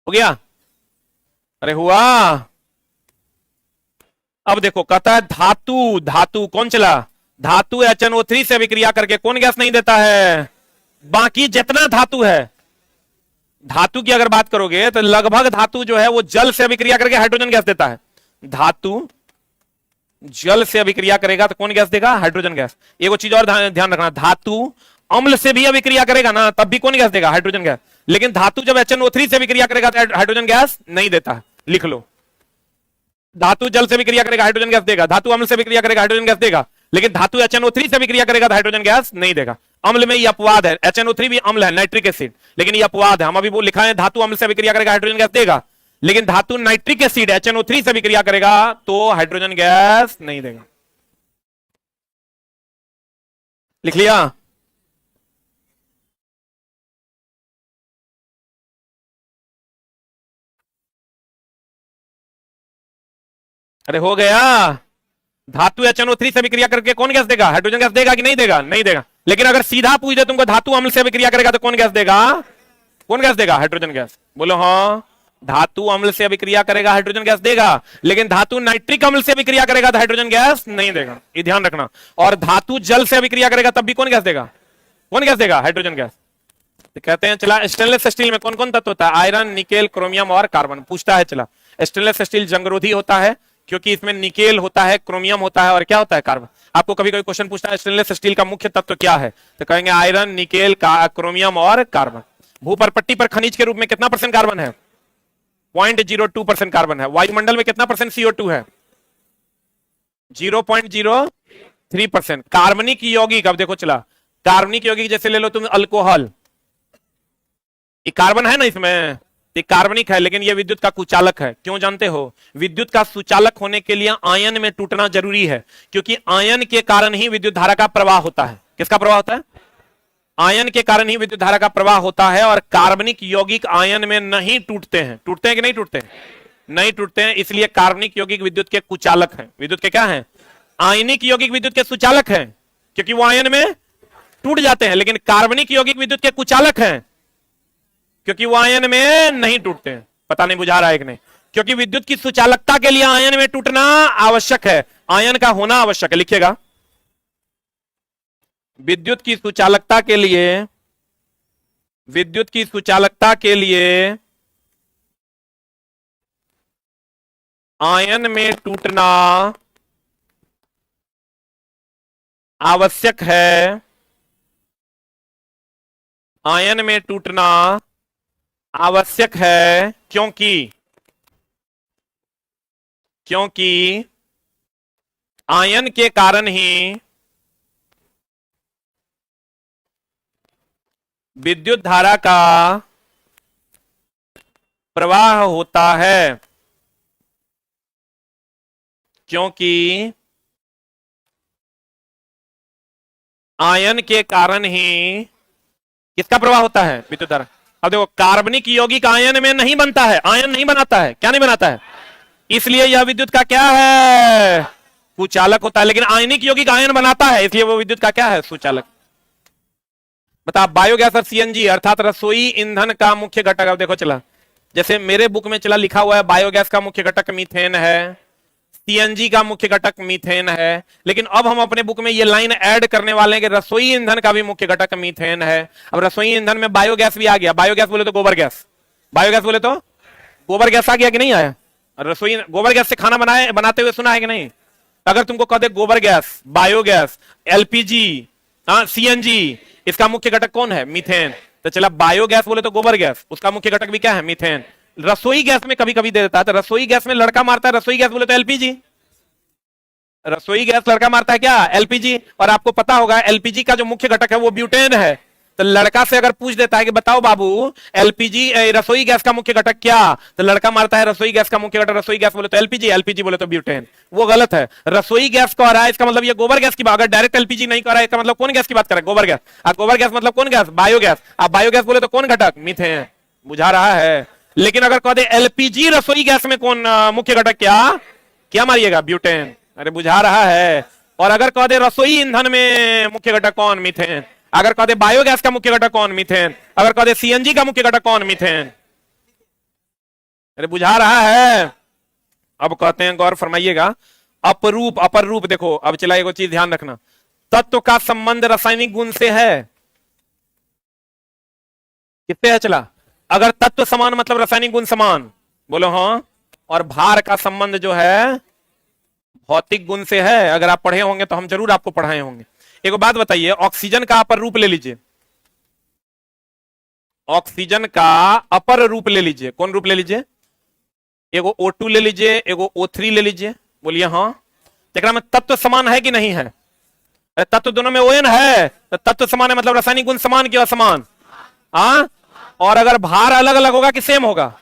हो गया, अरे हुआ। अब देखो कहता है धातु, धातु कौन चला, धातु HNO3 से अभिक्रिया करके कौन गैस नहीं देता है, बाकी जितना धातु है। धातु की अगर बात करोगे तो लगभग धातु जो है वो जल से अभिक्रिया करके हाइड्रोजन गैस देता है। धातु जल से अभिक्रिया करेगा तो कौन गैस देगा, हाइड्रोजन गैस। एक चीज और ध्यान रखना, धातु अम्ल से भी अभिक्रिया करेगा ना, तब भी कौन गैस देगा, हाइड्रोजन गैस। लेकिन धातु जब HNO3 से अभिक्रिया करेगा तो हाइड्रोजन गैस नहीं देता। लिख लो, धातु जल से भी क्रिया करेगा हाइड्रोजन गैस देगा, धातु अम्ल से भी क्रिया करेगा हाइड्रोजन गैस देगा, लेकिन धातु HNO3 से भी क्रिया करेगा तो हाइड्रोजन गैस नहीं देगा। अम्ल में यह अपवाद है, HNO3 भी अम्ल है, नाइट्रिक एसिड, लेकिन यह अपवाद है। हम अभी वो लिखा है धातु अम्ल से भी क्रिया करेगा हाइड्रोजन गैस देगा, लेकिन धातु नाइट्रिक एसिड HNO3 से भी क्रिया करेगा तो हाइड्रोजन गैस नहीं देगा। लिख लिया, अरे हो गया। धातु HNO3 से अभिक्रिया करके कौन गैस देगा, हाइड्रोजन गैस देगा कि नहीं देगा, नहीं देगा। लेकिन अगर सीधा पूछ दे तुमको धातु अम्ल से अभिक्रिया करेगा तो कौन गैस देगा, कौन गैस देगा, हाइड्रोजन गैस। बोलो हाँ, धातु अम्ल से अभिक्रिया करेगा हाइड्रोजन गैस देगा, लेकिन धातु नाइट्रिक अम्ल से अभिक्रिया करेगा तो हाइड्रोजन गैस नहीं देगा, ये ध्यान रखना। और धातु जल से अभिक्रिया करेगा तब भी कौन गैस देगा, कौन गैस देगा, हाइड्रोजन गैस। तो कहते हैं चला स्टेनलेस स्टील में कौन कौन तत्व होता है, आयरन, निकेल, क्रोमियम और कार्बन। पूछता है चला, स्टेनलेस स्टील जंगरोधी होता है क्योंकि इसमें निकेल होता है, क्रोमियम होता है और क्या होता है, कार्बन। आपको कभी कभी क्वेश्चन पूछता है स्टेनलेस स्टील का मुख्य तत्व क्या है, तो कहेंगे आयरन, निकेल, क्रोमियम और कार्बन। भूपरपट्टी पर खनिज के रूप में कितना % कार्बन है, 0.02% कार्बन है। वायुमंडल में कितना % CO2 है, 0.03%। कार्बनिक यौगिक, अब देखो चला, कार्बनिक यौगिक जैसे ले लो तुम अल्कोहल, ये कार्बन है ना इसमें, ये कार्बनिक है, लेकिन ये विद्युत का कुचालक है। क्यों जानते हो, विद्युत का सुचालक होने के लिए आयन में टूटना जरूरी है, क्योंकि आयन के कारण ही विद्युत धारा का प्रवाह होता है। किसका प्रवाह होता है, आयन के कारण ही विद्युत धारा का प्रवाह होता है। और कार्बनिक यौगिक आयन में नहीं टूटते हैं। टूटते हैं कि नहीं टूटते हैं, नहीं टूटते हैं, इसलिए कार्बनिक यौगिक विद्युत के कुचालक हैं। विद्युत के क्या है, आयनिक यौगिक विद्युत के सुचालक हैं, क्योंकि वो आयन में टूट जाते हैं, लेकिन कार्बनिक यौगिक विद्युत के कुचालक हैं क्योंकि वो आयन में नहीं टूटते हैं। पता नहीं बुझा रहा है कि नहीं? क्योंकि विद्युत की सुचालकता के लिए आयन में टूटना आवश्यक है, आयन का होना आवश्यक है। लिखिएगा, विद्युत की सुचालकता के लिए, विद्युत की सुचालकता के लिए आयन में टूटना आवश्यक है, आयन में टूटना आवश्यक है क्योंकि आयन के कारण ही विद्युत धारा का प्रवाह होता है, क्योंकि आयन के कारण ही किसका प्रवाह होता है? विद्युत धारा। अब देखो, कार्बनिक यौगिक आयन में नहीं बनता है, आयन नहीं बनाता है। क्या नहीं बनाता है? इसलिए यह विद्युत का क्या है? कुचालक होता है। लेकिन आयनिक यौगिक आयन बनाता है, इसलिए वो विद्युत का क्या है? सुचालक। बता, बायोगैस और सीएनजी अर्थात रसोई ईंधन का मुख्य घटक। अब देखो चला, जैसे मेरे बुक में चला लिखा हुआ है बायोगैस का मुख्य घटक मीथेन है, सीएनजी का मुख्य घटक मीथेन है, लेकिन अब हम अपने बुक में ये लाइन ऐड करने वाले हैं कि रसोई ईंधन का भी मुख्य घटक मीथेन है। अब रसोई ईंधन में बायोगैस भी आ गया। बायोगैस बोले तो गोबर गैस, बायोगैस बोले तो गोबर गैस आ गया कि नहीं आया? रसोई गोबर गैस से खाना बनाते हुए सुना है कि नहीं? अगर तुमको कह दे गोबर गैस, बायोगैस, एलपीजी, सीएनजी, इसका मुख्य घटक कौन है? मीथेन। तो चला, बायोगैस बोले तो गोबर गैस, उसका मुख्य घटक भी क्या है? मीथेन। रसोई गैस में कभी कभी दे देता है, तो रसोई गैस में लड़का मारता है, रसोई गैस बोले तो एलपीजी। रसोई गैस लड़का मारता है क्या? एलपीजी। और आपको पता होगा एलपीजी का जो मुख्य घटक है वो ब्यूटेन है। तो लड़का से अगर पूछ देता है कि बताओ बाबू एलपीजी रसोई गैस का मुख्य घटक क्या, तो लड़का मारता है रसोई गैस का मुख्य घटक, रसोई गैस बोले तो एलपीजी, एलपीजी बोले तो ब्यूटेन। वो गलत है। रसोई गैस कह रहा है, इसका मतलब ये गोबर गैस की बात। अगर डायरेक्ट एलपीजी नहीं कह रहा है, इसका मतलब कौन गैस की बात कर रहा है? गोबर गैस। गोबर गैस मतलब कौन गैस? बायोगैस। आप बायोगैस बोले तो कौन घटक? मीथेन। बुझा रहा है? लेकिन अगर कह दे एलपीजी रसोई गैस में कौन मुख्य घटक, क्या मारिएगा? ब्यूटेन। अरे बुझा रहा है? और अगर कह दे रसोई ईंधन में मुख्य घटक कौन? मीथेन। अगर कह दे बायोगैस का मुख्य घटक कौन? मीथेन। अगर कह दे सीएनजी का मुख्य घटक कौन? मीथेन। अरे बुझा रहा है? अब कहते हैं, गौर फरमाइएगा, अपरूप। अपर रूप देखो, अब चला एक चीज ध्यान रखना, तत्व का संबंध रासायनिक गुण से है। किससे है? चला, अगर तत्व समान मतलब रासायनिक गुण समान, बोलो हाँ। और भार का संबंध जो है भौतिक गुण से है। अगर आप पढ़े होंगे तो हम जरूर आपको पढ़ाए होंगे। एक बात बताइए, ऑक्सीजन का अपर रूप ले लीजिए, ऑक्सीजन का अपर रूप ले लीजिए। कौन रूप ले लीजिए? एगो O2 ले लीजिए, एगो O3 ले लीजिए। बोलिए हाँ। देखना में तत्व समान है कि नहीं है? तत्व दोनों में ON है, तो तत्व समान है मतलब रासायनिक गुण समान कि असमान? हाँ। और अगर भार अलग अलग होगा कि सेम होगा?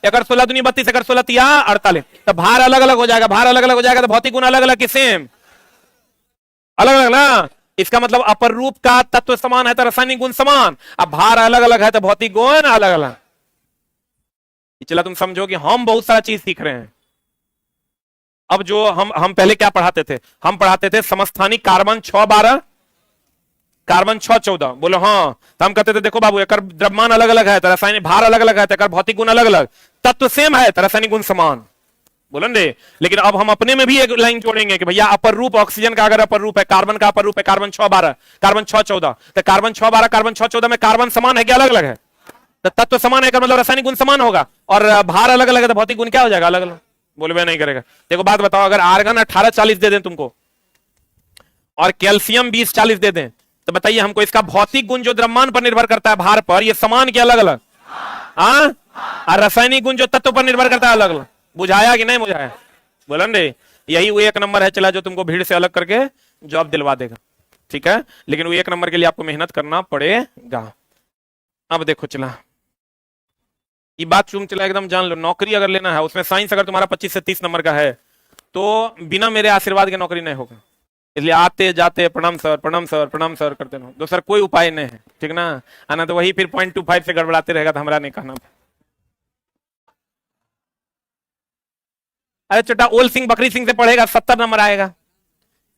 अगर 16 दूनी 32, अगर 16 तिया 48, तो भार अलग अलग हो जाएगा। भार अलग अलग हो जाएगा तो भौतिक गुण अलग अलग कि सेम? अलग अलग ना। इसका मतलब अपर रूप का तत्व समान है तो रासायनिक गुण समान, अब भार अलग अलग है तो भौतिक गुण अलग अलग। चला, तुम समझो कि हम बहुत सारा चीज सीख रहे हैं। अब जो हम पहले क्या पढ़ाते थे? हम पढ़ाते थे समस्थानिक कार्बन 612, कार्बन 614। बोलो हाँ। तो हम कहते थे देखो बाबू, एक द्रव्यमान अलग अलग है तो रासायनिक भार अलग अलग है, तो भौतिक गुण अलग अलग, तत्व सेम है तो रासायनिक गुण समान। बोलन रे। लेकिन अब हम अपने में भी एक लाइन जोड़ेंगे कि भैया अपर रूप ऑक्सीजन का अगर अपर रूप है, कार्बन का अपर रूप है कार्बन 612, कार्बन 614, तो कार्बन 612 कार्बन 614 में कार्बन समान है कि अलग अलग है? तो तत्व समान है मतलब रासायनिक गुण समान होगा, और भार अलग अलग है तो भौतिक गुण क्या हो जाएगा? अलग अलग। बोलबे नहीं करेगा। देखो बात बताओ, अगर आर्गन 1840 दे दें तुमको और कैल्शियम 2040 दे दें, तो बताइए हमको इसका भौतिक गुण जो द्रव्यमान पर निर्भर करता है भार पर, ये समान क्या अलग अलग? हाँ। और रासायनिक गुण जो तत्व पर निर्भर करता है अलग अलग। बुझाया कि नहीं बुझाया? बोलन रे। यही वो एक नंबर है चला जो तुमको भीड़ से अलग करके जॉब दिलवा देगा। ठीक है, लेकिन वो एक नंबर के लिए आपको मेहनत करना पड़ेगा। अब देखो चला, ये बात तुम चला एकदम जान लो, नौकरी अगर लेना है उसमें साइंस अगर तुम्हारा 25 से 30 नंबर का है तो बिना मेरे आशीर्वाद के नौकरी नहीं होगा। इसलिए आते जाते प्रणाम सर प्रणाम सर प्रणाम सर करते रहो, दूसरा कोई उपाय नहीं है। ठीक ना? आना तो वही फिर 0.25 से गड़बड़ाते रहेगा तो हमारा नहीं कहना। अरे छोटा ओल सिंह बकरी सिंह से पढ़ेगा 70 नंबर आएगा,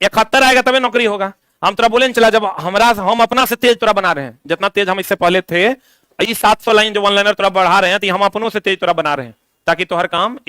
71 आएगा तभी नौकरी होगा। हम तोरा बोले न चला, जब हम अपना से तेज तोरा बना रहे हैं, जितना तेज हम इससे पहले थे, ये 700 लाइन जो वन लाइनर तोरा बढ़ा रहे हैं, तो हम अपनों से तेज तोरा बना रहे हैं, ताकि तोहर काम एक